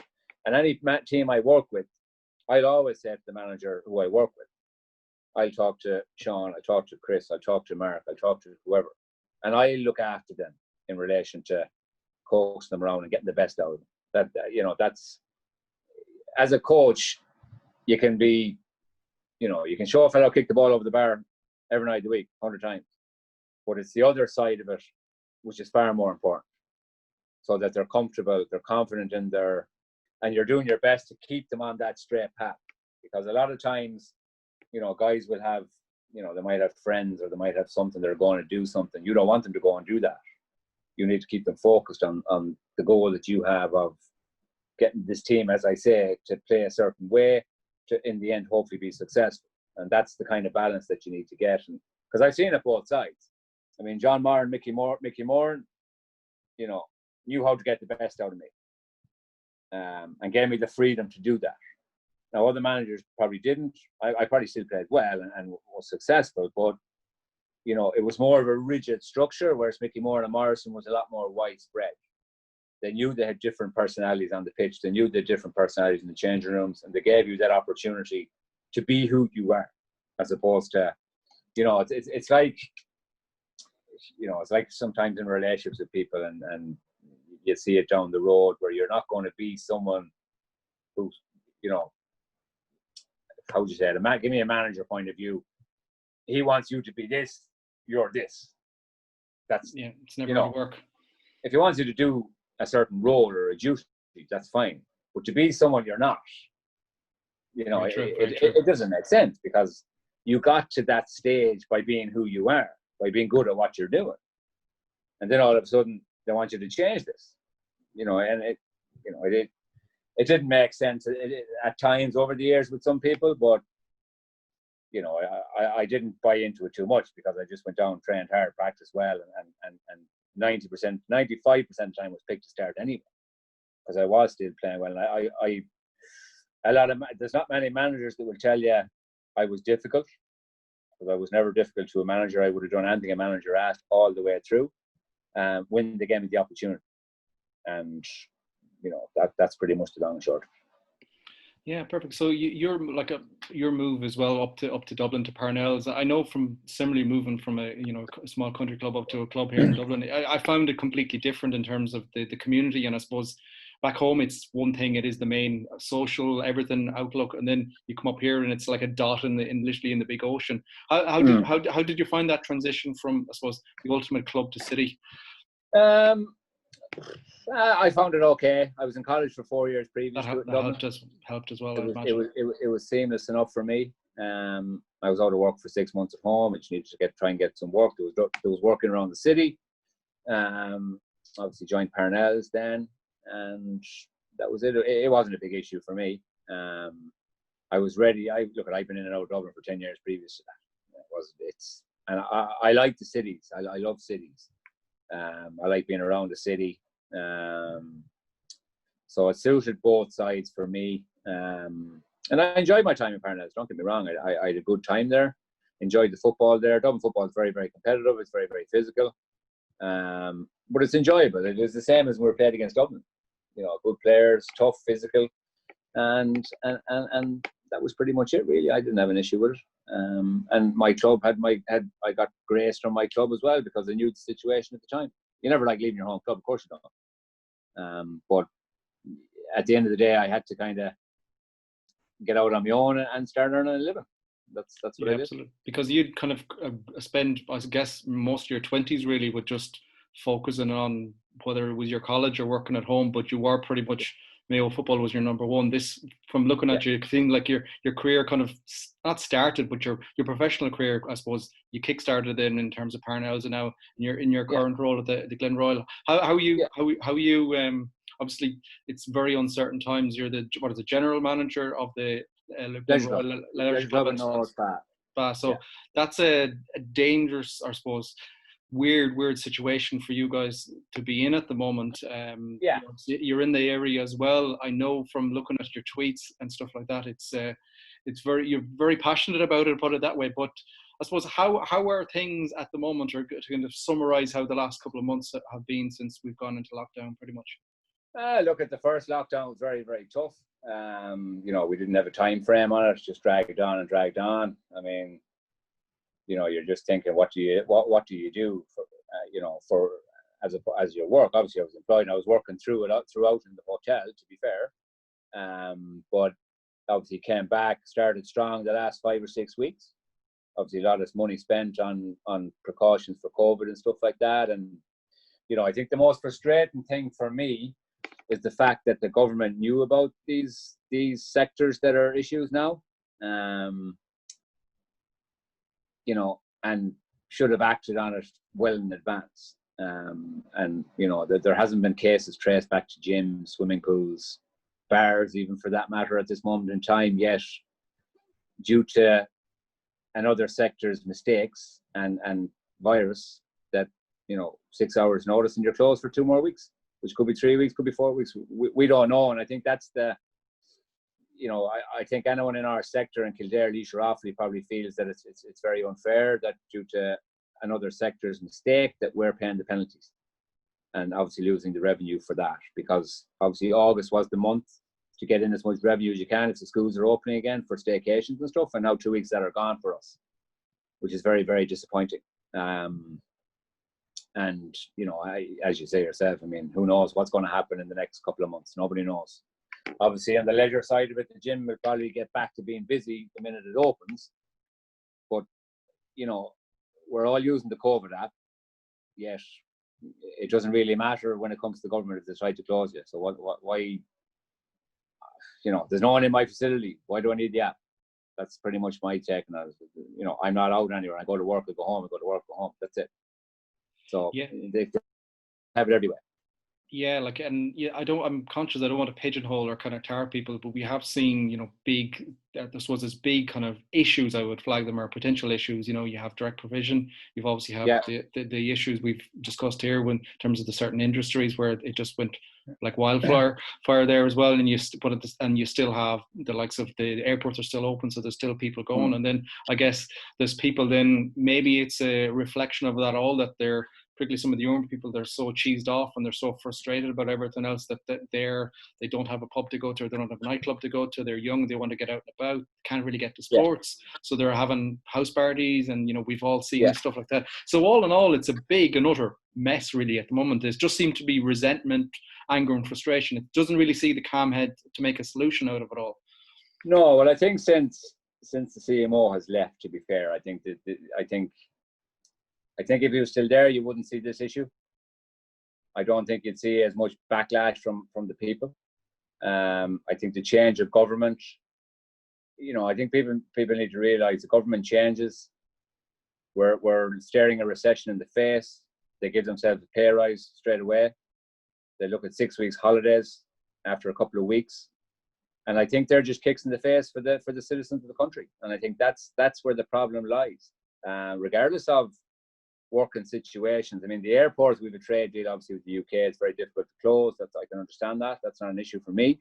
And any team I work with, I'll always say to the manager who I work with, I'll talk to Sean, I'll talk to Chris, I'll talk to Mark, I'll talk to whoever, and I look after them in relation to coaxing them around and getting the best out of them. That's, as a coach, you can be, you can show a fellow kick the ball over the bar every night of the week, 100 times. But it's the other side of it, which is far more important. So that they're comfortable, they're confident in and you're doing your best to keep them on that straight path. Because a lot of times, guys will have, they might have friends or they might have something, they're going to do something. You don't want them to go and do that. You need to keep them focused on the goal that you have of getting this team, as I say, to play a certain way, to in the end hopefully be successful. And that's the kind of balance that you need to get. Because I've seen it both sides. I mean, John Moore and Mickey Moore, knew how to get the best out of me, and gave me the freedom to do that. Now, other managers probably didn't. I probably still played well and was successful, but it was more of a rigid structure, whereas Mickey Moore and Morrison was a lot more widespread. They knew they had different personalities on the pitch. They knew they had different personalities in the changing rooms, and they gave you that opportunity to be who you are, as opposed to, it's like, it's like sometimes in relationships with people, and you see it down the road where you're not going to be someone who's, how would you say it? Give me a manager point of view. He wants you to be this, you're this. That's, it's never going to work. If he wants you to do a certain role or a duty, that's fine. But to be someone you're not, it doesn't make sense, because you got to that stage by being who you are, by being good at what you're doing. And then all of a sudden they want you to change this, and it didn't make sense at times over the years with some people, but I didn't buy into it too much, because I just went down, trained hard, practiced well, and 90%, 95% of the time was picked to start anyway, because I was still playing well. And there's not many managers that will tell you I was difficult, because I was never difficult to a manager. I would have done anything a manager asked all the way through, when they gave me the opportunity. And that's pretty much the long and short. Yeah, perfect. So you're like your move as well up to Dublin, to Parnell's. I know from similarly moving from a small country club up to a club here in Dublin, I found it completely different in terms of the community. And I suppose back home it's one thing, it is the main social everything outlook, and then you come up here and it's like a dot in literally in the big ocean. How did you find that transition from, I suppose, the ultimate club to city? I found it okay. I was in college for 4 years previous to it. That helped as well. It was seamless enough for me. I was out of work for 6 months at home, which needed to try and get some work. There was working around the city. obviously joined Parnell's then, and that was it. It wasn't a big issue for me. I was ready. I've been in and out of Dublin for 10 years previous to that. And I like the cities. I love cities. I like being around the city. So it suited both sides for me. And I enjoyed my time in Parnell's, don't get me wrong. I had a good time there. Enjoyed the football there. Dublin football is very, very competitive. It's very, very physical. But it's enjoyable. It was the same as when we played against Dublin. Good players, tough, physical. And that was pretty much it, really. I didn't have an issue with it. And my club I got grace from my club as well, because I knew the situation at the time. You never like leaving your home club, of course you don't. But at the end of the day, I had to kind of get out on my own and start earning a living. That's what I did. Absolutely. Because you'd kind of spend, I guess, most of your 20s really with just focusing on whether it was your college or working at home, but you were pretty much, Mayo football was your number one. This, from looking at you, it seemed like your career kind of not started, but your professional career, I suppose, you kick-started in terms of Parnell's, and now in your current role at the Glenroyal. How you obviously it's very uncertain times. You're the general manager of the Glenroyal Leisure Club. So that's a dangerous, I suppose, weird situation for you guys to be in at the moment. You're in the area as well. I know from looking at your tweets and stuff like that, you're very passionate about it, put it that way. But I suppose how are things at the moment, or to kind of summarize how the last couple of months have been since we've gone into lockdown pretty much? Look, at the first lockdown was very, very tough. We didn't have a time frame on it, just dragged on. I mean, you're just thinking, what do you do for as your work? Obviously, I was employed and I was working throughout in the hotel, to be fair. But obviously came back, started strong the last 5 or 6 weeks. Obviously, a lot of money spent on precautions for COVID and stuff like that. And I think the most frustrating thing for me is the fact that the government knew about these sectors that are issues now. And should have acted on it well in advance. That there hasn't been cases traced back to gyms, swimming pools, bars, even for that matter, at this moment in time yet, due to another sector's mistakes and virus that, 6 hours notice and you're closed for 2 more weeks, which could be 3 weeks, could be 4 weeks. We don't know. And I think that's I think anyone in our sector in Kildare, Leisure Offaly, probably feels that it's very unfair that due to another sector's mistake that we're paying the penalties and obviously losing the revenue for that, because obviously August was the month to get in as much revenue as you can if the schools are opening again for staycations and stuff, and now 2 weeks that are gone for us, which is very, very disappointing. And as you say yourself, I mean, who knows what's going to happen in the next couple of months? Nobody knows. Obviously, on the leisure side of it, the gym will probably get back to being busy the minute it opens. But, we're all using the COVID app, yet it doesn't really matter when it comes to the government if they try to close you. So why, there's no one in my facility. Why do I need the app? That's pretty much my take on it. I'm not out anywhere. I go to work, I go home, I go to work, go home. That's it. So they have it everywhere. Yeah, I'm conscious I don't want to pigeonhole or kind of tar people, but we have seen, big, this was as big kind of issues, I would flag them, or potential issues. You have direct provision. You've obviously have the issues we've discussed here in terms of the certain industries where it just went like wildfire there as well. And you still have the likes of the airports are still open, so there's still people going. And then I guess there's people then, maybe it's a reflection of that all, that they're, particularly some of the young people, they're so cheesed off and they're so frustrated about everything else that they don't have a pub to go to, or they don't have a nightclub to go to. They're young, they want to get out and about, can't really get to sports, so they're having house parties, and we've all seen stuff like that. So all in all, it's a big and utter mess really at the moment. There just seems to be resentment, anger and frustration. It doesn't really see the calm head to make a solution out of it all. No, well, I think since the CMO has left, to be fair, I think if he was still there, you wouldn't see this issue. I don't think you'd see as much backlash from the people. I think the change of government, I think people need to realise the government changes. We're staring a recession in the face. They give themselves a pay rise straight away. They look at 6 weeks holidays after a couple of weeks. And I think they're just kicks in the face for the citizens of the country. And I think that's where the problem lies. Regardless of working situations. I mean, the airports, we have a trade deal obviously with the UK. It's very difficult to close. I can understand that. That's not an issue for me.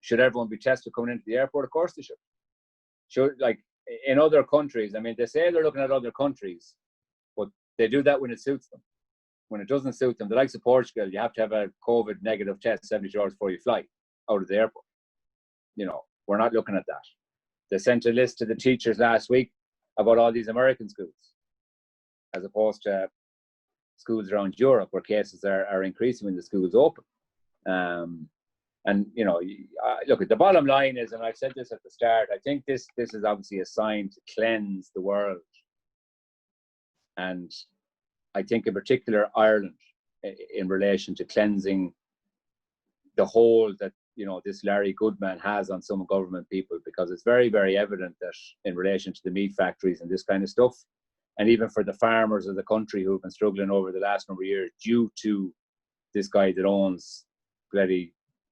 Should everyone be tested coming into the airport? Of course they should. Like in other countries, I mean, they say they're looking at other countries, but they do that when it suits them. When it doesn't suit them, the likes of Portugal, you have to have a COVID negative test 72 hours before you fly out of the airport. You know, we're not looking at that. They sent a list to the teachers last week about all these American schools, as opposed to schools around Europe where cases are increasing when the schools open. And, you know, look, the bottom line is, and I've said this at the start, I think this is obviously a sign to cleanse the world. And I think in particular Ireland, in relation to cleansing the hold that, you know, this Larry Goodman has on some government people, because it's very, very evident that in relation to the meat factories and this kind of stuff, and even for the farmers of the country who have been struggling over the last number of years due to this guy that owns the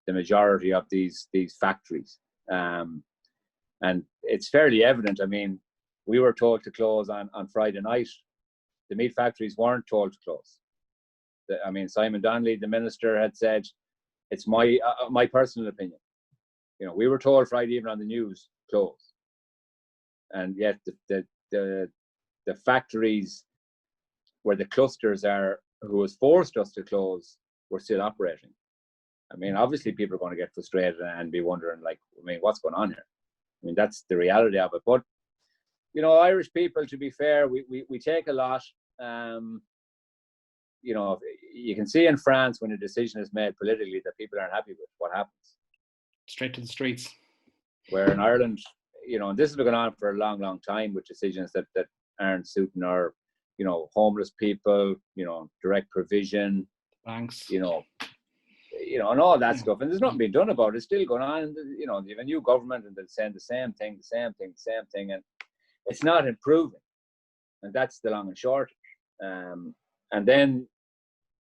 majority of these factories. And it's fairly evident. I mean, we were told to close on Friday night. The meat factories weren't told to close. I mean, Simon Donnelly, the minister, had said, it's my personal opinion. You know, we were told Friday evening on the news, close. And yet the factories where the clusters are, who has forced us to close, were still operating. I mean, obviously people are going to get frustrated and be wondering, like, I mean, what's going on here? I mean, that's the reality of it. But, you know, Irish people, to be fair, we take a lot. You know, you can see in France when a decision is made politically that people aren't happy with what happens. Straight to the streets. Where in Ireland, you know, and this has been going on for a long, long time with decisions that aren't suiting our, you know, homeless people, you know, direct provision, banks, you know, and all that stuff. And there's nothing being done about it. It's still going on. And, you know, you have a new government and they're saying the same thing. And it's not improving. And that's the long and short. And then,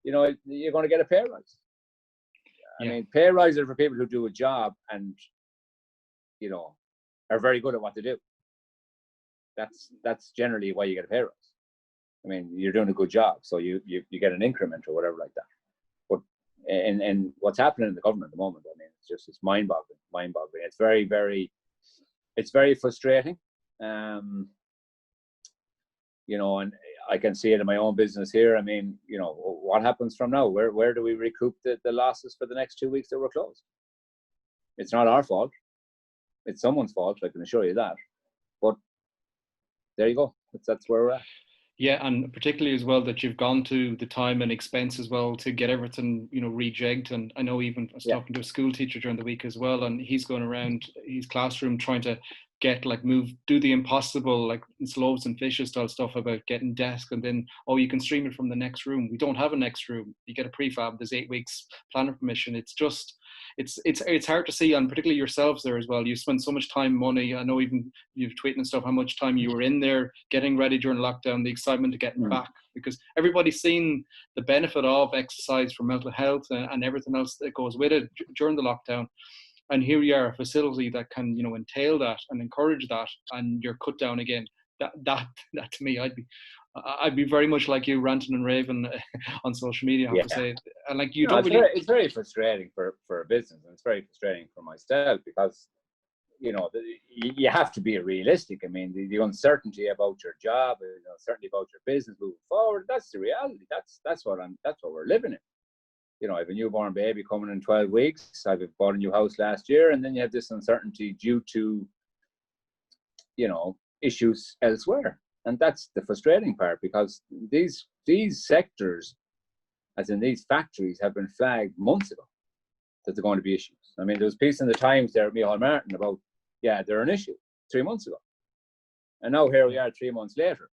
you know, you're going to get a pay rise. I mean, pay rises are for people who do a job and, you know, are very good at what they do. That's generally why you get a pay rise. I mean, you're doing a good job, so you get an increment or whatever like that. But and what's happening in the government at the moment, I mean, it's mind-boggling. It's very, very frustrating. You know, and I can see it in my own business here. I mean, you know, what happens from now? Where do we recoup the losses for the next 2 weeks that we're closed? It's not our fault. It's someone's fault, I can assure you that. But there you go. That's where we're at. Yeah, and particularly as well that you've gone to the time and expense as well to get everything, you know, rejigged. And I know even I was talking to a school teacher during the week as well, and he's going around his classroom trying to get do the impossible, like it's loaves and fishes style stuff about getting desk, and then you can stream it from the next room. We don't have a next room. You get a prefab. There's 8 weeks planning permission. It's just it's hard to see, and particularly yourselves there as well. You spend so much time, money. I know even you've tweeted and stuff how much time you were in there getting ready during lockdown, the excitement of getting back, because everybody's seen the benefit of exercise for mental health and everything else that goes with it during the lockdown. And here you are, a facility that can, you know, entail that and encourage that, and you're cut down again. That to me, I'd be very much like you, ranting and raving on social media, I have to say. And like it's very frustrating for a business, and it's very frustrating for myself, because, you know, you have to be realistic. I mean, the uncertainty about your job, the uncertainty about your business moving forward, that's the reality. That's what we're living in. You know, I have a newborn baby coming in 12 weeks. I've bought a new house last year, and then you have this uncertainty due to, you know, issues elsewhere. And that's the frustrating part, because these sectors, as in these factories, have been flagged months ago that they're going to be issues. I mean, there was a piece in the Times there, Micheál Martin, about, they're an issue 3 months ago. And now here we are 3 months later.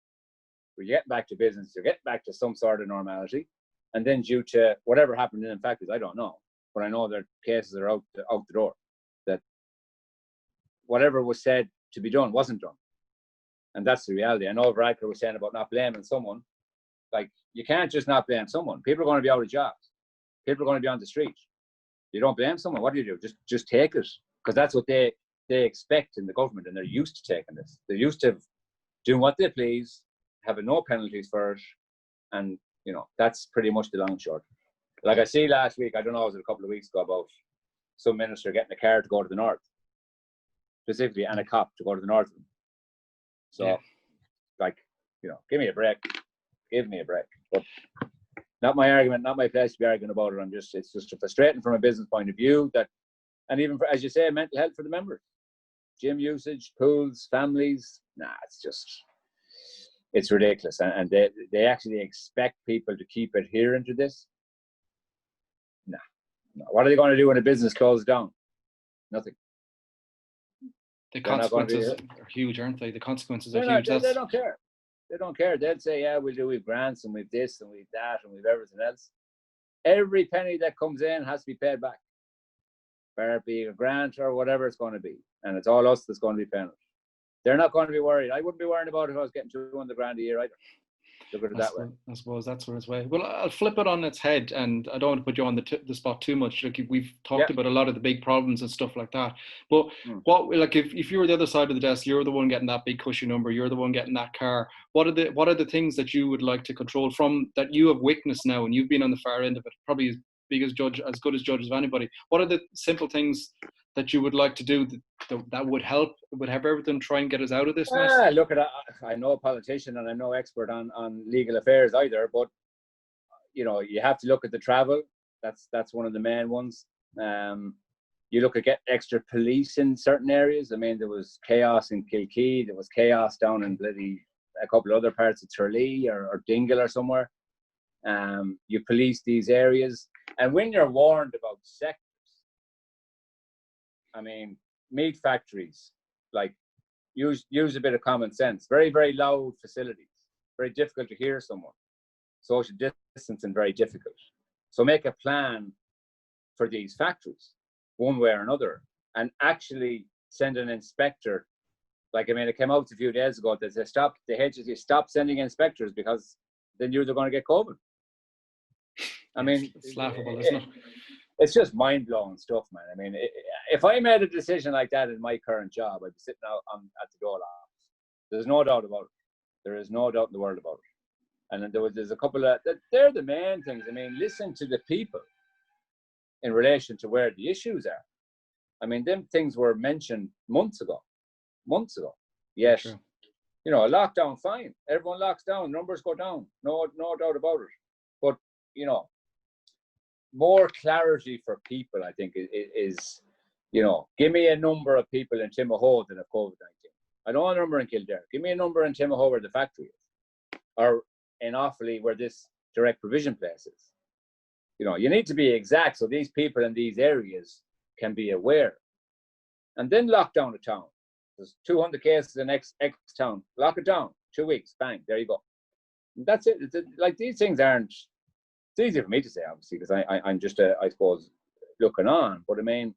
We're getting back to business, you're getting back to some sort of normality. And then due to whatever happened in factories, I don't know. But I know that cases are out the door. That whatever was said to be done wasn't done. And that's the reality. I know Varadkar was saying about not blaming someone, like, you can't just not blame someone. People are going to be out of jobs. People are going to be on the street. You don't blame someone. What do? Just take it, because that's what they expect in the government, and they're used to taking this. They're used to doing what they please, having no penalties for it, and that's pretty much the long and short. Like I see last week, I don't know, it was a couple of weeks ago, about some minister getting a car to go to the north, specifically, and a cop to go to the north. So, like, give me a break. Give me a break. But not my argument, not my place to be arguing about it. It's just frustrating from a business point of view, that, and even for, as you say, mental health for the members. Gym usage, pools, families. It's ridiculous. And they actually expect people to keep adhering to this. No. What are they going to do when a business closes down? Nothing. The consequences are huge, aren't they? The consequences are huge. They don't care. They don't care. They'll say, yeah, we've grants and we've this and we've that and we've everything else. Every penny that comes in has to be paid back. Whether it be a grant or whatever it's going to be. And it's all us that's going to be paying it. They're not going to be worried. I wouldn't be worried about it if I was getting 200 grand a year either. Look at it that way. I suppose that's where it's way. Well, I'll flip it on its head, and I don't want to put you on the spot too much. Like, we've talked about a lot of the big problems and stuff like that. But what, like, if you were the other side of the desk, you're the one getting that big cushy number, you're the one getting that car. What are the things that you would like to control from that you have witnessed now, and you've been on the far end of it, probably as good as judge of anybody? What are the simple things that you would like to do that would help, would have everything, try and get us out of this mess? Look, I'm no politician and I'm no expert on legal affairs either, but you have to look at the travel. That's one of the main ones. You look at getting extra police in certain areas. I mean, there was chaos in Kilkee, there was chaos down in a couple of other parts of Tralee or Dingle or somewhere. You police these areas, and when you're warned about sectors, I mean, meat factories, like, use a bit of common sense. Very, very loud facilities, very difficult to hear someone. Social distancing, very difficult. So make a plan for these factories, one way or another, and actually send an inspector. Like, I mean, it came out a few days ago that the HSE stopped sending inspectors because they knew they're going to get COVID. I mean, it's laughable, isn't it? It's just mind-blowing stuff, man. I mean, if I made a decision like that in my current job, I'd be sitting out at the door office. There's no doubt about it. There is no doubt in the world about it. And then there's a couple of, they're the main things. I mean, listen to the people in relation to where the issues are. I mean, them things were mentioned months ago. Yes. Sure. A lockdown, fine. Everyone locks down, numbers go down. No doubt about it. But, more clarity for people, I think, is give me a number of people in Timahoe that have COVID-19. I don't want a number in Kildare. Give me a number in Timahoe where the factory is, or in Offaly where this direct provision place is. You need to be exact so these people in these areas can be aware. And then lock down a town. There's 200 cases in X town. Lock it down. 2 weeks. Bang. There you go. And that's it. Like, these things aren't. It's easy for me to say, obviously, because I'm just, I suppose, looking on. But I mean,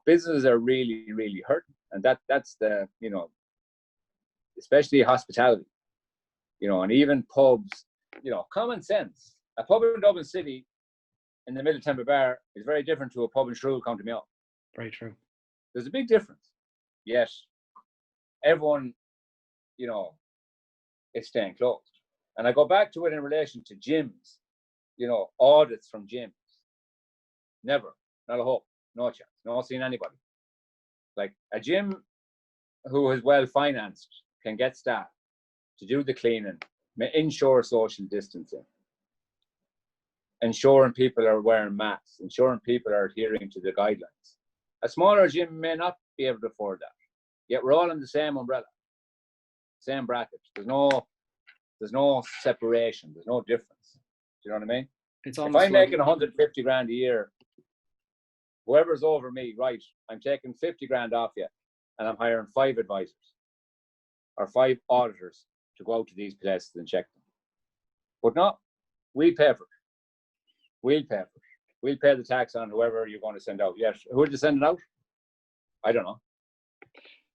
businesses are really, really hurting. And that's the, especially hospitality, and even pubs, common sense. A pub in Dublin City in the middle of Temple Bar is very different to a pub in Shrewell, County Mayo. Very true. There's a big difference. Yet, everyone, is staying closed. And I go back to it in relation to gyms, audits from gyms. Never, not a hope, no chance, not seeing anybody. Like, a gym who is well financed can get staff to do the cleaning, ensure social distancing, ensuring people are wearing masks, ensuring people are adhering to the guidelines. A smaller gym may not be able to afford that. Yet we're all in the same umbrella, same bracket. There's no separation. There's no difference. Do you know what I mean? If I'm making 150 grand a year, whoever's over me, right, I'm taking 50 grand off you, and I'm hiring 5 advisors or 5 auditors to go out to these places and check them. But no, we pay for it. We'll pay for it. We'll pay the tax on whoever you're going to send out. Yes. Who would you send it out? I don't know.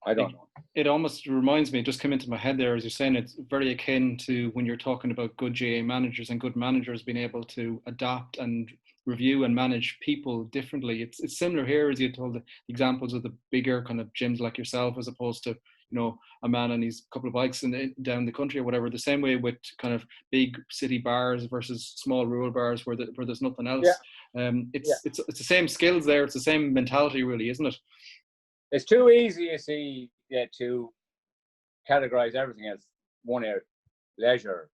I don't know. It almost reminds me, it just came into my head there as you're saying, it's very akin to when you're talking about good GA managers and good managers being able to adapt and review and manage people differently. It's similar here, as you told the examples of the bigger kind of gyms like yourself, as opposed to, a man and his couple of bikes down the country or whatever. The same way with kind of big city bars versus small rural bars where there's nothing else. Yeah. It's the same skills there. It's the same mentality, really, isn't it? It's too easy, you see, to categorize everything as one area: leisure,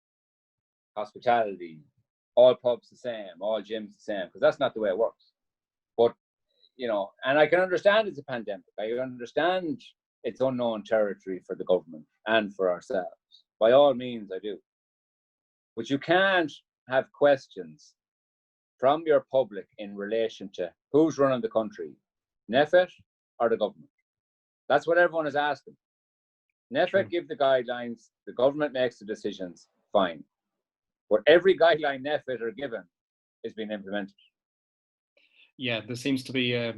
hospitality, all pubs the same, all gyms the same, because that's not the way it works. But, and I can understand it's a pandemic. I understand it's unknown territory for the government and for ourselves. By all means, I do. But you can't have questions from your public in relation to who's running the country, NPHET or the government. That's what everyone is asking. NPHET give the guidelines, the government makes the decisions, fine. But every guideline NPHET are given is being implemented. Yeah, there seems to be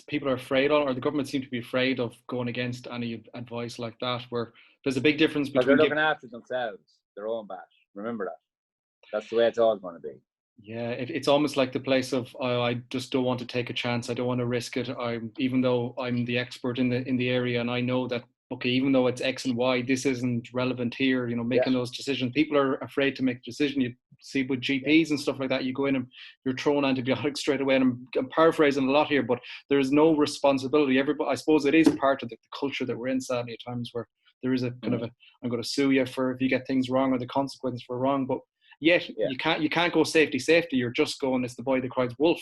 people are afraid of, or the government seem to be afraid of going against any advice like that, where there's a big difference between... Because they're looking after themselves, their own back. Remember that. That's the way it's all going to be. Yeah, it's almost like the place of, I just don't want to take a chance. I don't want to risk it. Even though I'm the expert in the area, and I know that, okay, even though it's X and Y, this isn't relevant here. Making those decisions, people are afraid to make a decision. You see with GPs and stuff like that, you go in and you're thrown antibiotics straight away. And I'm paraphrasing a lot here, but there is no responsibility. Everybody, I suppose, it is part of the culture that we're in. Sadly, at times where there is a kind of I'm going to sue you for if you get things wrong, or the consequences for wrong, but. Yet you can't go safety. You're just going, it's the boy that cries wolf.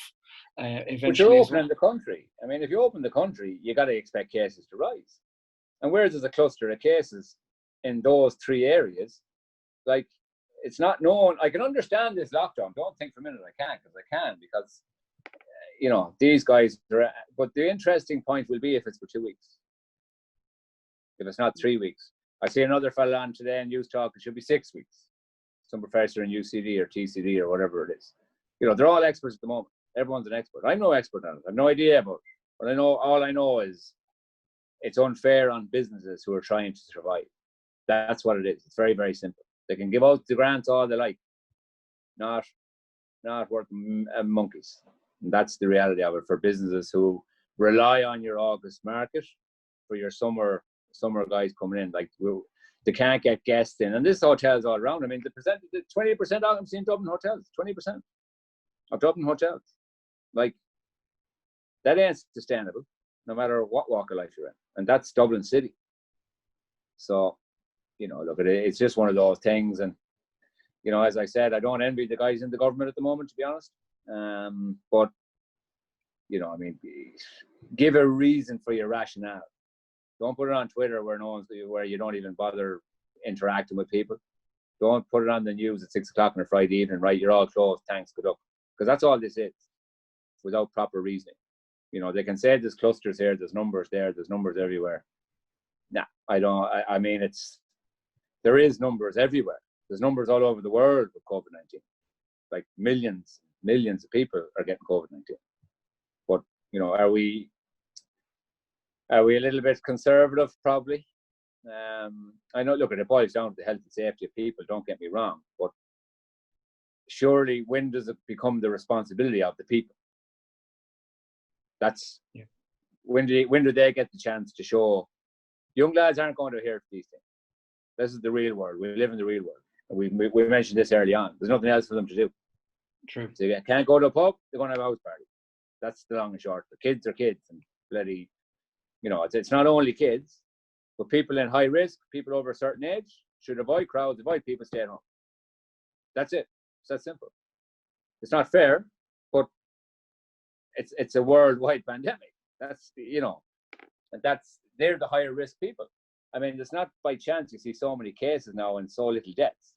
Eventually, but you're opening the country. I mean, if you open the country, you got to expect cases to rise. And where there's a cluster of cases in those three areas, like, it's not known. I can understand this lockdown. Don't think for a minute I can't, because these guys are. But the interesting point will be if it's for 2 weeks. If it's not 3 weeks. I see another fella on today in News Talk, it should be 6 weeks. Some professor in UCD or TCD or whatever it is. They're all experts at the moment. Everyone's an expert. I'm no expert on it. I have no idea about it. But all I know is it's unfair on businesses who are trying to survive. That's what it is. It's very, very simple. They can give out the grants all they like. Not worth monkeys. And that's the reality of it for businesses who rely on your August market for your summer guys coming in. Like, they can't get guests in, and this hotels all around. I mean, the 20% occupancy in Dublin hotels, 20% of Dublin hotels. Like, that ain't sustainable, no matter what walk of life you're in, and that's Dublin City. So, look at it. It's just one of those things, and as I said, I don't envy the guys in the government at the moment, to be honest. But I mean, give a reason for your rationale. Don't put it on Twitter where you don't even bother interacting with people. Don't put it on the news at 6 o'clock on a Friday evening, right? You're all closed, thanks, good luck. Because that's all this is, without proper reasoning. They can say there's clusters here, there's numbers there, there's numbers everywhere. Nah, I don't. I mean, there is numbers everywhere. There's numbers all over the world with COVID-19. Like millions of people are getting COVID-19. But, are we a little bit conservative? Probably. I know, look, it boils down to the health and safety of people, don't get me wrong, but surely when does it become the responsibility of the people? That's when do they get the chance to show? Young lads aren't going to hear these things. This is the real world. We live in the real world. We mentioned this early on. There's nothing else for them to do. True. So they can't go to a pub, they're going to have a house party. That's the long and short. The kids are kids, and bloody, it's not only kids, but people in high risk, people over a certain age, should avoid crowds, avoid people, stay at home. That's it. It's that simple. It's not fair, but it's a worldwide pandemic. That's, and they're the higher risk people. I mean, it's not by chance you see so many cases now and so little deaths.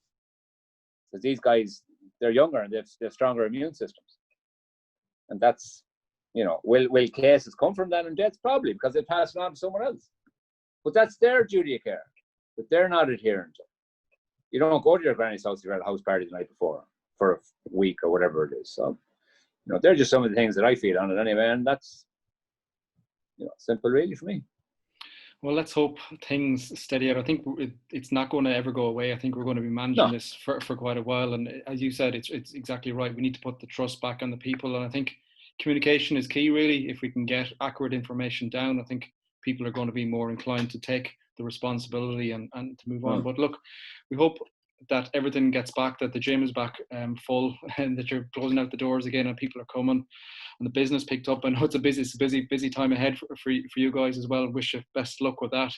Because these guys, they're younger and they've stronger immune systems. And that's, will cases come from that and deaths? Probably, because they pass it on to someone else. But that's their duty of care that they're not adhering to. You don't go to your granny's house, you're at a house party the night before for a week or whatever it is. So, they're just some of the things that I feel on it anyway. And that's, simple really for me. Well, let's hope things steady out. I think it's not going to ever go away. I think we're going to be managing this for quite a while. And as you said, it's exactly right. We need to put the trust back on the people. And I think communication is key, really. If we can get accurate information down, I think people are going to be more inclined to take the responsibility and to move on. But look, we hope that everything gets back, that the gym is back full, and that you're closing out the doors again and people are coming and the business picked up. I know it's a busy time ahead for you guys as well. Wish you best luck with that.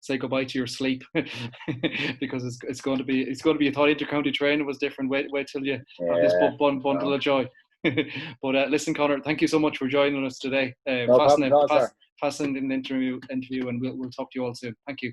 Say goodbye to your sleep because it's going to be I thought inter-county training was different. Wait till you have this bundle of joy. But listen, Conor, thank you so much for joining us today. No problem at all, sir. Fascinating interview, and we'll talk to you all soon. Thank you.